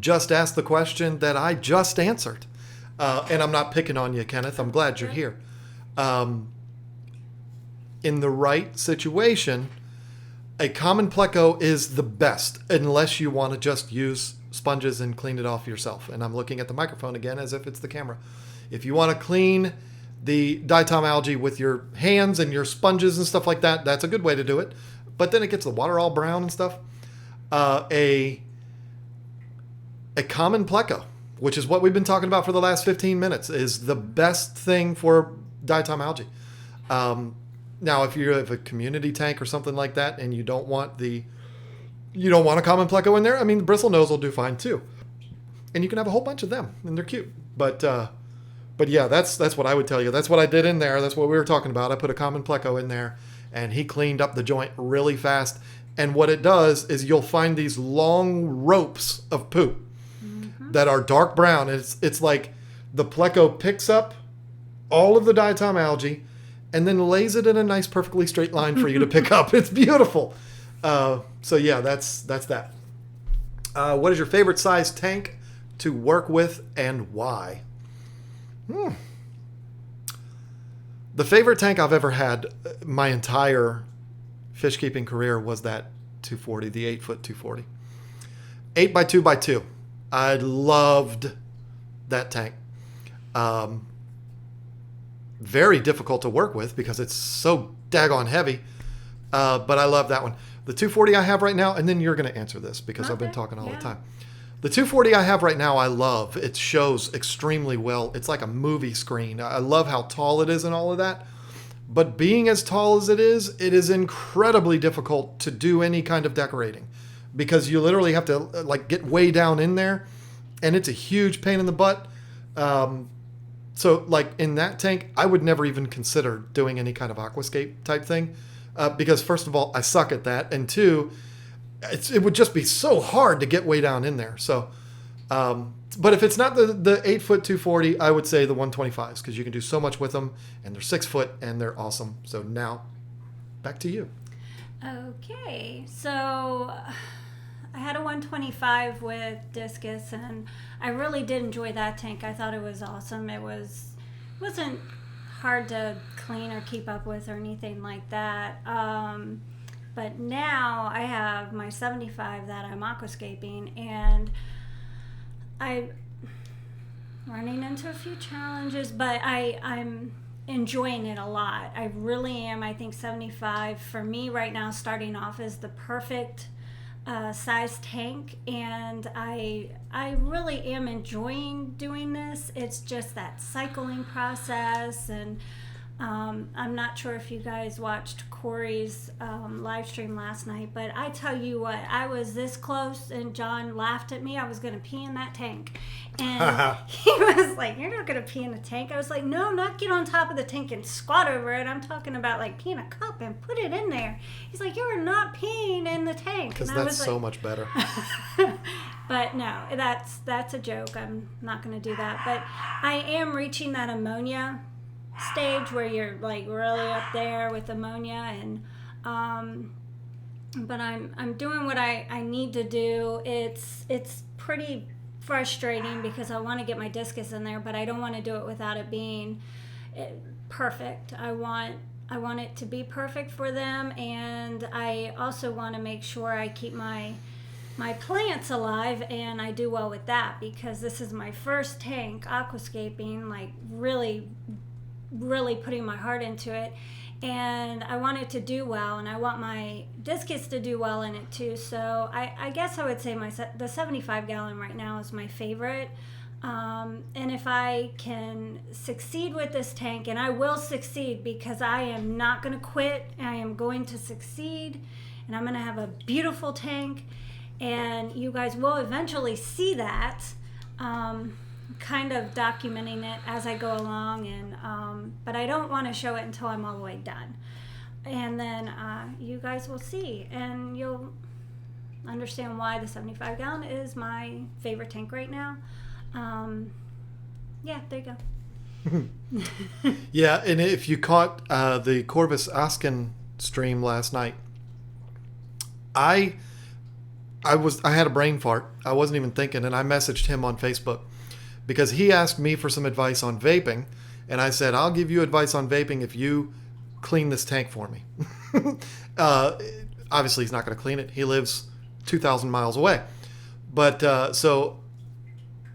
just asked the question that I just answered. And I'm not picking on you, Kenneth. I'm glad you're here. In the right situation, a common pleco is the best unless you want to just use sponges and clean it off yourself. And I'm looking at the microphone again as if it's the camera. If you want to clean the diatom algae with your hands and your sponges and stuff like that, that's a good way to do it. But then it gets the water all brown and stuff. A common pleco, which is what we've been talking about for the last 15 minutes, is the best thing for diatom algae. Now, if you have a community tank or something like that and you don't want the you don't want a common pleco in there, I mean, the bristle nose will do fine too. And you can have a whole bunch of them, and they're cute. But yeah, that's what I would tell you. That's what I did in there. That's what we were talking about. I put a common pleco in there, and he cleaned up the joint really fast. And what it does is you'll find these long ropes of poop that are dark brown. It's like the pleco picks up all of the diatom algae and then lays it in a nice, perfectly straight line for you to pick up. It's beautiful. So yeah, that's that. What is your favorite size tank to work with and why? The favorite tank I've ever had my entire fish keeping career was that 240, the 8-foot 240. 8x2x2. I loved that tank. Very difficult to work with because it's so daggone heavy. But I love that one. The 240 I have right now, and then you're going to answer this because I've been talking all the time. The 240 I have right now, I love. It shows extremely well. It's like a movie screen. I love how tall it is and all of that. But being as tall as it is incredibly difficult to do any kind of decorating because you literally have to like get way down in there, and it's a huge pain in the butt. So like in that tank, I would never even consider doing any kind of aquascape type thing because first of all, I suck at that, and two, it would just be so hard to get way down in there. So, but if it's not the 8-foot 240, I would say the 125s because you can do so much with them, and they're 6 foot and they're awesome. So now, back to you. Okay, so I had a 125 with discus, and I really did enjoy that tank. I thought it was awesome. Wasn't hard to clean or keep up with or anything like that. But now I have my 75 that I'm aquascaping, and I'm running into a few challenges, but I'm enjoying it a lot. I really am. I think 75 for me right now starting off is the perfect size tank, and I really am enjoying doing this. It's just that cycling process, and I'm not sure if you guys watched Corey's live stream last night, but I tell you what, I was this close, and John laughed at me. I was going to pee in that tank. And he was like, "You're not going to pee in the tank." I was like, "No, not get on top of the tank and squat over it. I'm talking about like pee in a cup and put it in there." He's like, "You are not peeing in the tank." Because that's so much better. But no, that's a joke. I'm not going to do that. But I am reaching that ammonia stage where you're like really up there with ammonia, and but I'm doing what I need to do. It's pretty frustrating because I want to get my discus in there, but I don't want to do it without it being perfect. I want it to be perfect for them, and I also want to make sure I keep my plants alive, and I do well with that because this is my first tank aquascaping, like really putting my heart into it, and I want it to do well, and I want my discus to do well in it too. So I guess I would say the 75 gallon right now is my favorite, and if I can succeed with this tank, and I will succeed because I am not going to quit, I am going to succeed, and I'm going to have a beautiful tank, and you guys will eventually see that. Kind of documenting it as I go along, and but I don't want to show it until I'm all the way done, and then you guys will see, and you'll understand why the 75 gallon is my favorite tank right now. Yeah, there you go. Yeah, and if you caught the Corvus Askin stream last night, I had a brain fart. I wasn't even thinking, and I messaged him on Facebook because he asked me for some advice on vaping, and I said, I'll give you advice on vaping if you clean this tank for me. Obviously, he's not going to clean it. He lives 2,000 miles away. But so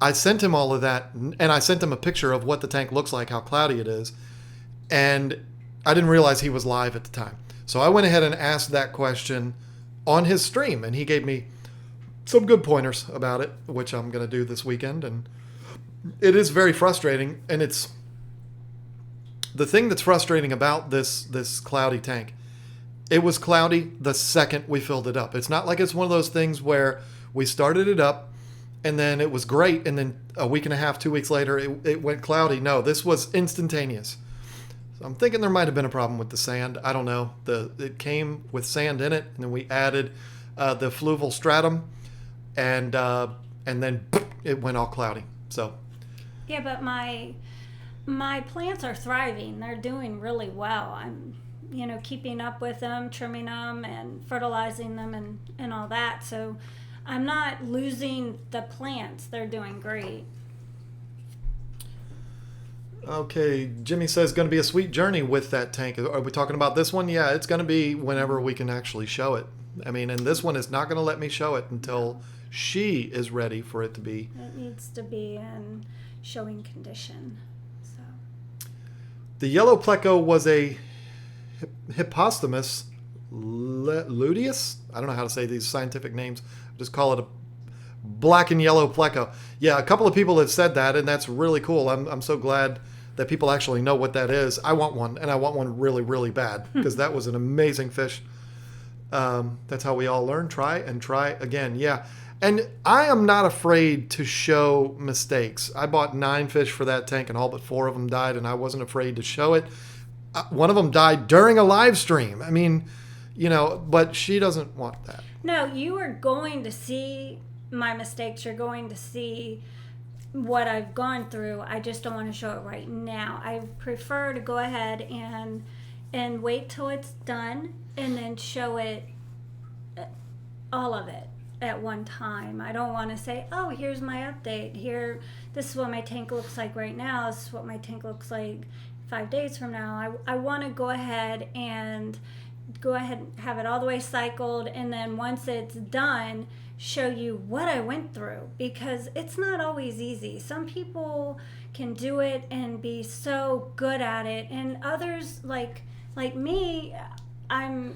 I sent him all of that, and I sent him a picture of what the tank looks like, how cloudy it is, and I didn't realize he was live at the time. So I went ahead and asked that question on his stream, and he gave me some good pointers about it, which I'm going to do this weekend, and it is very frustrating, and it's the thing that's frustrating about this cloudy tank It was cloudy the second we filled it up. It's not like it's one of those things where we started it up and then it was great, and then a week and a half, 2 weeks later, it went cloudy. No, this was instantaneous. So I'm thinking there might have been a problem with the sand. I don't know. It came with sand in it, and then we added the Flooville stratum, and then it went all cloudy. So yeah, but my plants are thriving. They're doing really well. I'm keeping up with them, trimming them and fertilizing them and all that. So I'm not losing the plants. They're doing great. Okay, Jimmy says going to be a sweet journey with that tank. Are we talking about this one? Yeah, it's going to be whenever we can actually show it. I mean, and this one is not going to let me show it until she is ready for it to be. It needs to be in showing condition. So the yellow pleco was a Hippostomus luteus. I don't know how to say these scientific names. Just call it a black and yellow pleco. Yeah, a couple of people have said that, and that's really cool. I'm so glad that people actually know what that is. I want one, and I want one really, really bad, because that was an amazing fish. That's how we all learn. Try and try again. Yeah. And I am not afraid to show mistakes. I bought 9 fish for that tank, and all but 4 of them died, and I wasn't afraid to show it. One of them died during a live stream. I mean, but she doesn't want that. No, you are going to see my mistakes. You're going to see what I've gone through. I just don't want to show it right now. I prefer to go ahead and wait till it's done and then show it, all of it, at one time. I don't want to say, oh, here's my update. Here, this is what my tank looks like right now. This is what my tank looks like 5 days from now. I want to go ahead and have it all the way cycled, and then once it's done, show you what I went through, because it's not always easy. Some people can do it and be so good at it, and others like me, I'm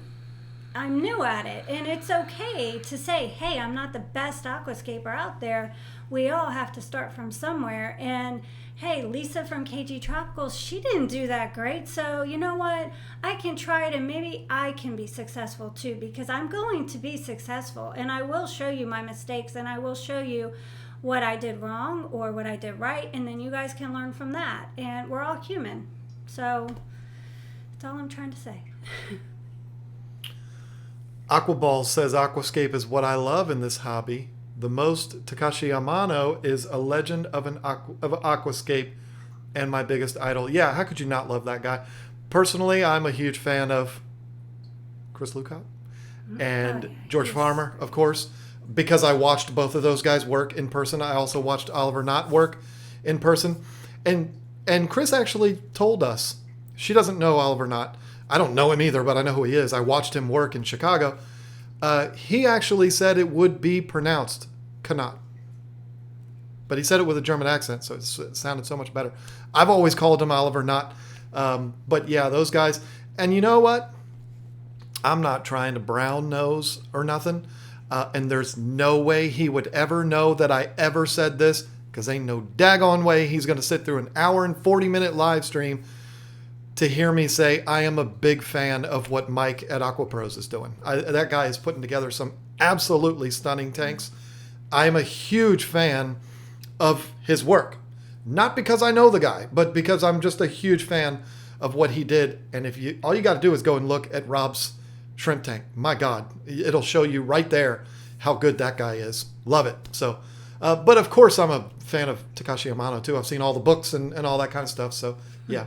new at it, and it's okay to say, hey, I'm not the best aquascaper out there. We all have to start from somewhere. And hey, Lisa from KGTropicals, she didn't do that great, so you know what? I can try it, and maybe I can be successful too, because I'm going to be successful, and I will show you my mistakes, and I will show you what I did wrong or what I did right, and then you guys can learn from that. And we're all human. So that's all I'm trying to say. Aquaball says aquascape is what I love in this hobby. The most Takashi Amano is a legend of an aquascape and my biggest idol. Yeah, how could you not love that guy? Personally, I'm a huge fan of Chris Lukow and George Farmer, of course, because I watched both of those guys work in person. I also watched Oliver Knott work in person. And Chris actually told us, she doesn't know Oliver Knott. I don't know him either, but I know who he is. I watched him work in Chicago. He actually said it would be pronounced Knott. But he said it with a German accent, so it sounded so much better. I've always called him Oliver Knott. But yeah, those guys. And you know what? I'm not trying to brown nose or nothing. And there's no way he would ever know that I ever said this, because ain't no daggone way he's going to sit through an hour and 40-minute live stream to hear me say I am a big fan of what Mike at AquaPros is doing. That guy is putting together some absolutely stunning tanks. I am a huge fan of his work. Not because I know the guy, but because I'm just a huge fan of what he did. And all you got to do is go and look at Rob's shrimp tank. My God, it'll show you right there how good that guy is. Love it. So, but of course I'm a fan of Takashi Amano too. I've seen all the books and all that kind of stuff. So yeah.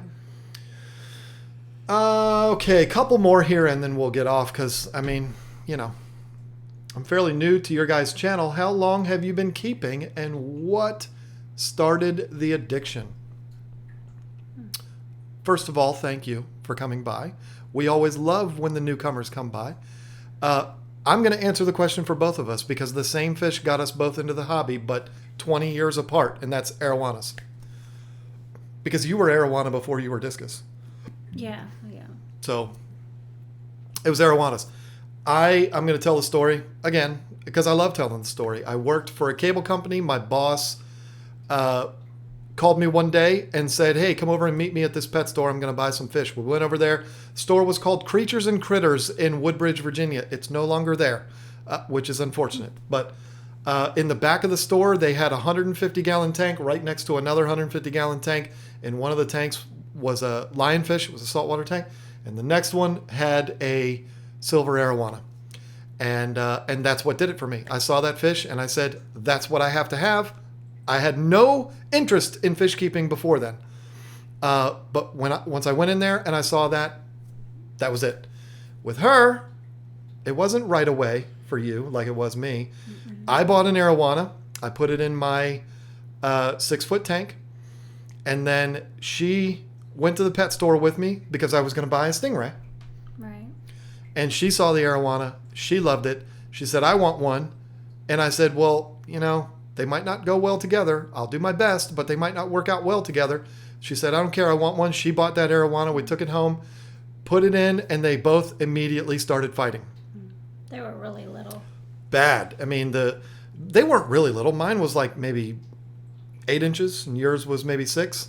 Okay, a couple more here and then we'll get off, because, I mean, I'm fairly new to your guys' channel. How long have you been keeping, and what started the addiction? First of all, thank you for coming by. We always love when the newcomers come by. I'm going to answer the question for both of us, because the same fish got us both into the hobby, but 20 years apart, and that's Arowanas. Because you were Arowana before you were Discus. Yeah. So it was Arowanas. I'm going to tell the story again because I love telling the story. I worked for a cable company. My boss called me one day and said, hey, come over and meet me at this pet store. I'm going to buy some fish. We went over there. The store was called Creatures and Critters in Woodbridge, Virginia. It's no longer there, which is unfortunate. But in the back of the store, they had a 150-gallon tank right next to another 150-gallon tank. And one of the tanks was a lionfish. It was a saltwater tank. And the next one had a silver arowana. And that's what did it for me. I saw that fish and I said, that's what I have to have. I had no interest in fish keeping before then. But once I went in there and I saw that, that was it. With her, it wasn't right away for you like it was me. Mm-hmm. I bought an arowana. I put it in my 6-foot tank. And then she went to the pet store with me because I was going to buy a stingray. Right. And she saw the arowana. She loved it. She said, I want one. And I said, well, they might not go well together. I'll do my best, but they might not work out well together. She said, I don't care. I want one. She bought that arowana. We took it home, put it in, and they both immediately started fighting. They were really little. Bad. I mean, they weren't really little. Mine was like maybe 8 inches, and yours was maybe 6.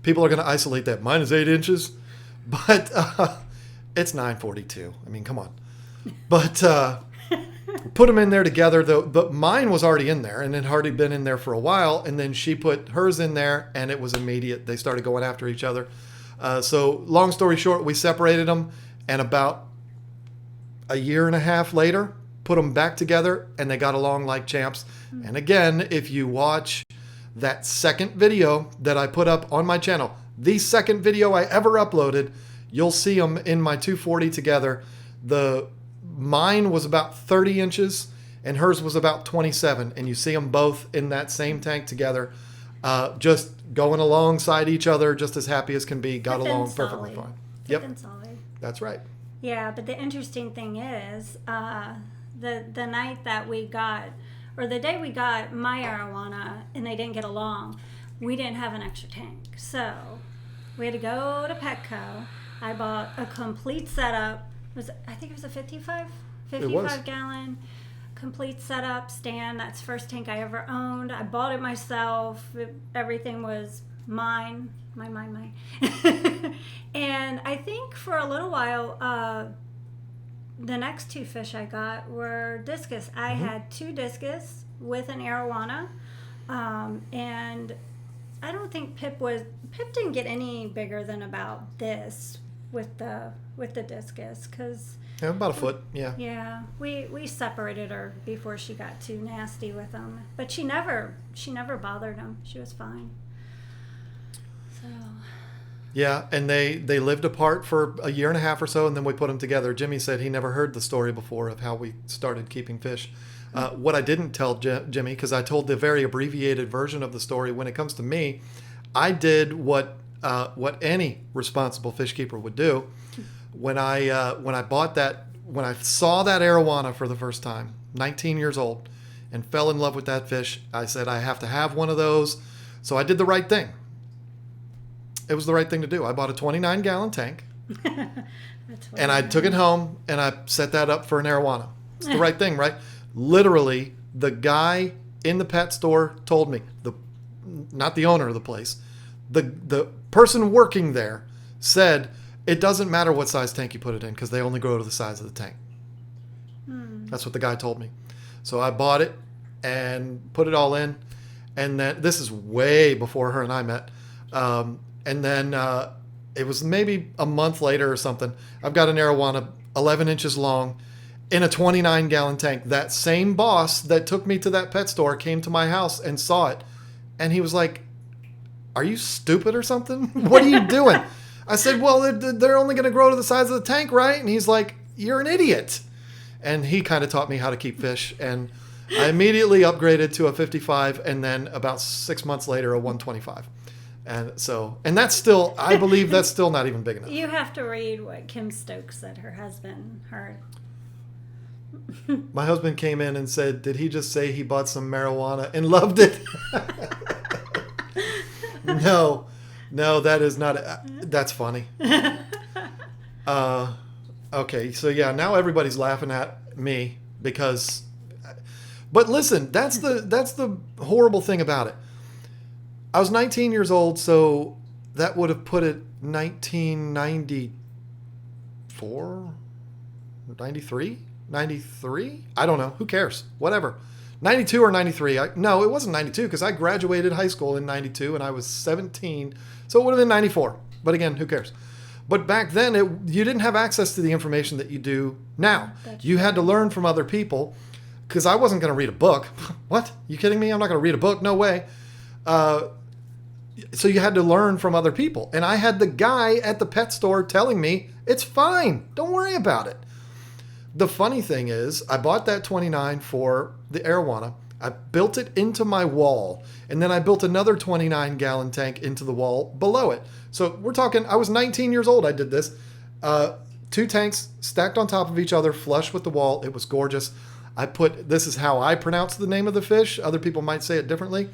People are going to isolate that. Mine is 8 inches, but it's 942. I mean, come on. But put them in there together. But mine was already in there, and it had already been in there for a while. And then she put hers in there, and it was immediate. They started going after each other. So long story short, we separated them, and about a year and a half later, put them back together, and they got along like champs. Mm-hmm. And again, if you watch that second video that I put up on my channel, the second video I ever uploaded, you'll see them in my 240 together. Mine was about 30 inches and hers was about 27. And you see them both in that same tank together, just going alongside each other, just as happy as can be. Got along perfectly fine. Yep. That's right. Yeah, but the interesting thing is, the night that we got, or the day we got my arowana and they didn't get along, we didn't have an extra tank. So we had to go to Petco. I bought a complete setup. I think it was a 55 gallon complete setup stand. That's the first tank I ever owned. I bought it myself. Everything was mine. And I think for a little while, the next 2 fish I got were discus. I had 2 discus with an arowana. And I don't think Pip didn't get any bigger than about this with the discus, because about a foot. Yeah, we separated her before she got too nasty with them, but she never bothered them. She was fine. So yeah, and they lived apart for a year and a half or so, and then we put them together. Jimmy said he never heard the story before of how we started keeping fish. What I didn't tell Jimmy, because I told the very abbreviated version of the story, when it comes to me, I did what any responsible fish keeper would do. When I saw that arowana for the first time, 19 years old, and fell in love with that fish, I said, I have to have one of those. So I did the right thing. It was the right thing to do. I bought a 29-gallon tank, and I took it home, and I set that up for an arowana. It's the right thing, right? Literally, the guy in the pet store told me, not the owner of the place, the person working there said, it doesn't matter what size tank you put it in because they only grow to the size of the tank. That's what the guy told me. So I bought it and put it all in. And then this is way before her and I met. And then it was maybe a month later or something. I've got an arowana 11 inches long in a 29-gallon tank. That same boss that took me to that pet store came to my house and saw it. And he was like, are you stupid or something? What are you doing? I said, well, they're only going to grow to the size of the tank, right? And he's like, you're an idiot. And he kind of taught me how to keep fish. And I immediately upgraded to a 55 and then about 6 months later, a 125. And that's still, I believe that's still not even big enough. You have to read what Kim Stokes said her husband heard. My husband came in and said, did he just say he bought some marijuana and loved it? No, that is not. That's funny. Okay, so yeah, now everybody's laughing at me because. But listen, that's the horrible thing about it. I was 19 years old, so that would have put it 1994, 93, 93. I don't know. Who cares? Whatever. 92 or 93. No, it wasn't 92 because I graduated high school in 92 and I was 17. So it would have been 94. But again, who cares? But back then, you didn't have access to the information that you do now. You had to learn from other people because I wasn't going to read a book. What? You kidding me? I'm not going to read a book. No way. So you had to learn from other people. And I had the guy at the pet store telling me, it's fine. Don't worry about it. The funny thing is, I bought that 29 for the Arowana. I built it into my wall. And then I built another 29-gallon tank into the wall below it. So we're talking, I was 19 years old. I did this. 2 tanks stacked on top of each other, flush with the wall. It was gorgeous. This is how I pronounce the name of the fish. Other people might say it differently.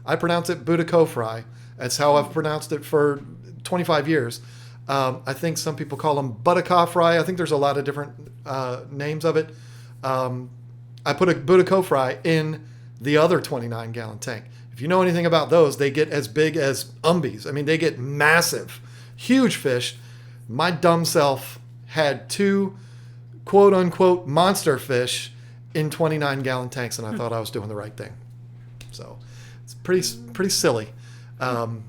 I pronounce it Budakofry. That's how I've pronounced it for 25 years. I think some people call them Budakofry. I think there's a lot of different names of it. I put a Budakofry in the other 29-gallon tank. If you know anything about those, they get as big as umbies. I mean, they get massive, huge fish. My dumb self had 2 quote-unquote monster fish in 29-gallon tanks, and I thought I was doing the right thing. So it's pretty silly. Now,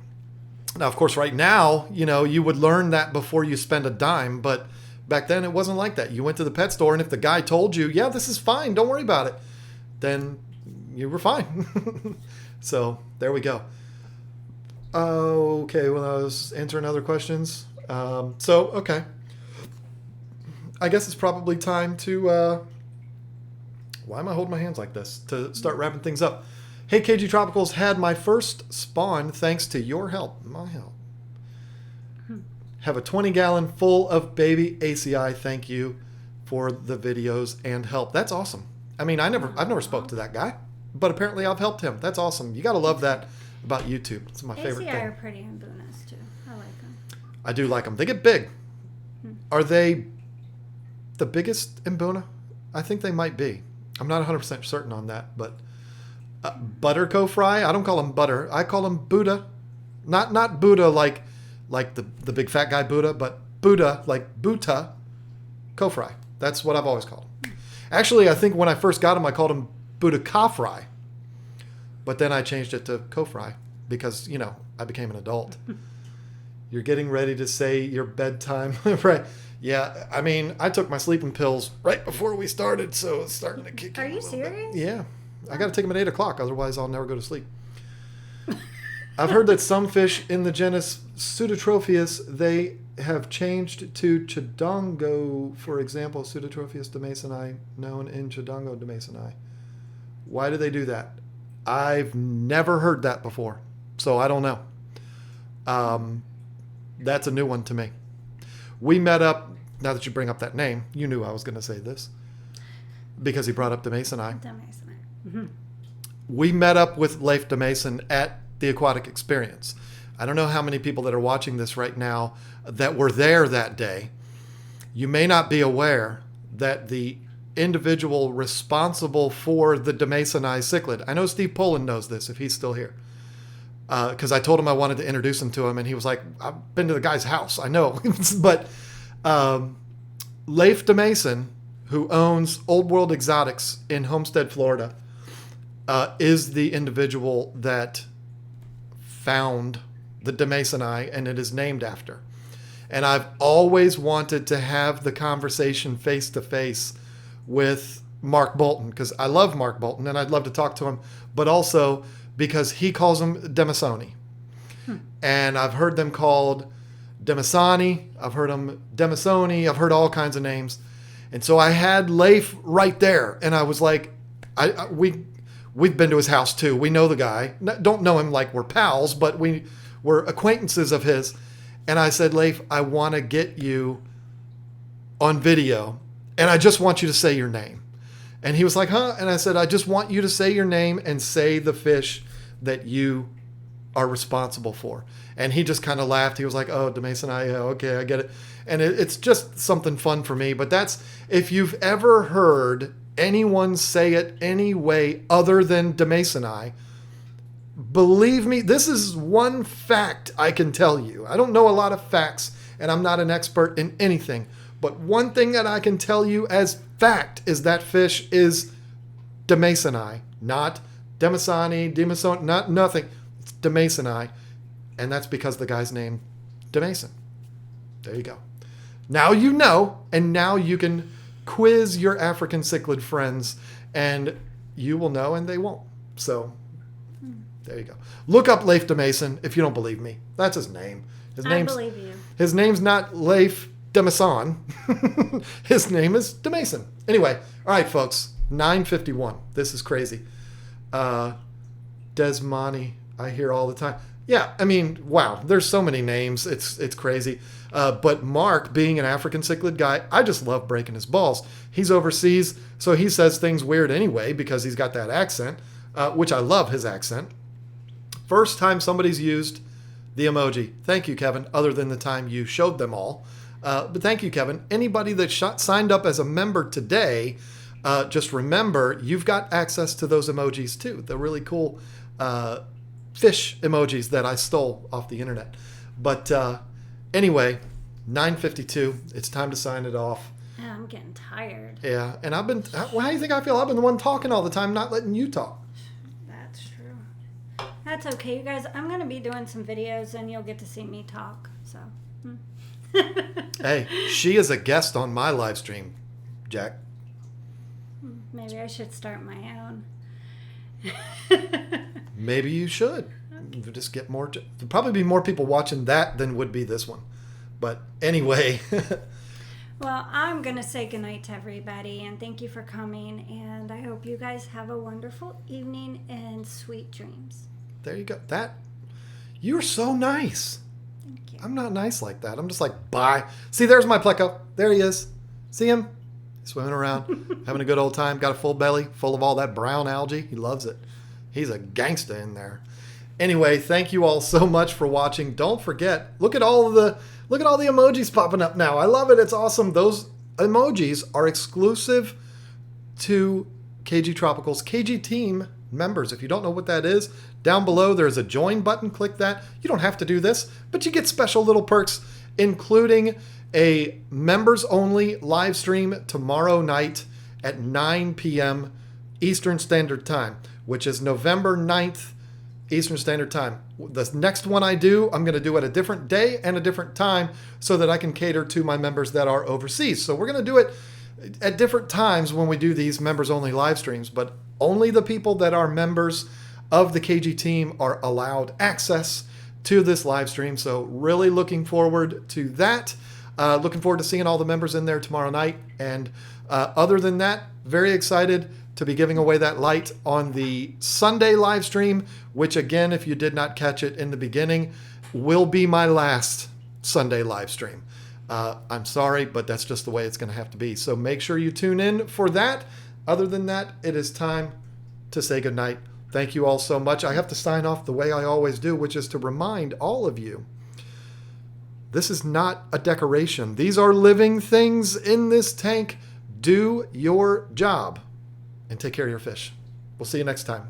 of course, right now, you would learn that before you spend a dime, but back then it wasn't like that. You went to the pet store, and if the guy told you, yeah, this is fine, don't worry about it, then you were fine. So there we go. Okay, well, I was answering other questions. Okay. I guess it's probably time to... why am I holding my hands like this? To start wrapping things up. Hey, KGTropicals, had my first spawn thanks to your help. My help. Have a 20-gallon full of baby ACI. Thank you for the videos and help. That's awesome. I mean, I've never spoke to that guy, but apparently I've helped him. That's awesome. You got to love that about YouTube. It's my favorite thing. ACI are pretty in bonus too. I like them. I do like them. They get big. Are they the biggest in Boona? I think they might be. I'm not 100% certain on that, but butter co-fry, I don't call them butter. I call them Buddha. Not Buddha like the big fat guy Buddha, but Buddha like Buddha co-fry. That's what I've always called them. Actually, I think when I first got them, I called them Buddha ka-fry. But then I changed it to co-fry because, I became an adult. You're getting ready to say your bedtime, right? Yeah, I mean, I took my sleeping pills right before we started, so it's starting to kick in. Are you serious? Yeah. I got to take them at 8 o'clock, otherwise I'll never go to sleep. I've heard that some fish in the genus Pseudotropheus, they have changed to Chidongo, for example, Pseudotropheus demasoni, known in Chidongo demasoni. Why do they do that? I've never heard that before, so I don't know. That's a new one to me. We met up, now that you bring up that name, you knew I was going to say this, because he brought up demasoni. Mm-hmm. We met up with Leif DeMason at the Aquatic Experience. I don't know how many people that are watching this right now that were there that day. You may not be aware that the individual responsible for the demasoni cichlid, I know Steve Poland knows this if he's still here, because I told him I wanted to introduce him to him, and he was like, I've been to the guy's house. I know. But Leif DeMason, who owns Old World Exotics in Homestead, Florida, is the individual that found the demasoni, and it is named after. And I've always wanted to have the conversation face to face with Mark Bolton, because I love Mark Bolton and I'd love to talk to him, but also because he calls them demasoni. And I've heard them called demasoni, I've heard them demasoni, I've heard all kinds of names. And so I had Leif right there, and I was like, we've been to his house too. We know the guy. Don't know him like we're pals, but we're acquaintances of his. And I said, Leif, I want to get you on video, and I just want you to say your name. And he was like, huh? And I said, I just want you to say your name and say the fish that you are responsible for. And he just kind of laughed. He was like, oh, demasoni, yeah, okay, I get it. And it's just something fun for me. But that's, if you've ever heard anyone say it any way other than demasoni, believe me, this is one fact I can tell you. I don't know a lot of facts, and I'm not an expert in anything. But one thing that I can tell you as fact is that fish is demasoni, not demasoni, not nothing. It's demasoni, and that's because the guy's named DeMason. There you go. Now you know, and now you can quiz your African cichlid friends, and you will know, and they won't. So there you go. Look up Leif DeMason if you don't believe me. That's his name. I believe you. His name's not Leif DeMason. His name is DeMason. Anyway, all right, folks. 9:51. This is crazy. Desmani, I hear all the time. Yeah, I mean, wow. There's so many names. It's crazy. But Mark, being an African cichlid guy, I just love breaking his balls. He's overseas, so he says things weird anyway because he's got that accent, which I love his accent. First time somebody's used the emoji. Thank you, Kevin, other than the time you showed them all. But thank you, Kevin. Anybody that signed up as a member today, just remember, you've got access to those emojis too. The really cool fish emojis that I stole off the internet. But anyway, 9:52. It's time to sign it off. Yeah, I'm getting tired. Yeah, and I've been... Well, how do you think I feel? I've been the one talking all the time, not letting you talk. That's true. That's okay, you guys. I'm going to be doing some videos, and you'll get to see me talk. So... Hey, she is a guest on my live stream, Jack. Maybe I should start my own. Maybe you should. Just get more. There'll probably be more people watching that than would be this one. But anyway. Well, I'm going to say goodnight to everybody, and thank you for coming. And I hope you guys have a wonderful evening and sweet dreams. There you go. You're so nice. Thank you. I'm not nice like that. I'm just like, bye. See, there's my pleco. There he is. See him? Swimming around, having a good old time. Got a full belly full of all that brown algae. He loves it. He's a gangsta in there. Anyway, thank you all so much for watching. Don't forget, look at all the emojis popping up now. I love it. It's awesome. Those emojis are exclusive to KGTropicals KG Team members. If you don't know what that is, down below there's a join button. Click that. You don't have to do this, but you get special little perks, including a members only live stream tomorrow night at 9 p.m. Eastern Standard Time, which is November 9th Eastern Standard Time. The next one I do, I'm going to do at a different day and a different time so that I can cater to my members that are overseas. So we're going to do it at different times when we do these members only live streams, but only the people that are members of the KG team are allowed access to this live stream. So really looking forward to that. Looking forward to seeing all the members in there tomorrow night. And other than that, very excited to be giving away that light on the Sunday live stream, which again, if you did not catch it in the beginning, will be my last Sunday live stream. I'm sorry, but that's just the way it's going to have to be. So make sure you tune in for that. Other than that, it is time to say goodnight. Thank you all so much. I have to sign off the way I always do, which is to remind all of you, this is not a decoration. These are living things in this tank. Do your job and take care of your fish. We'll see you next time.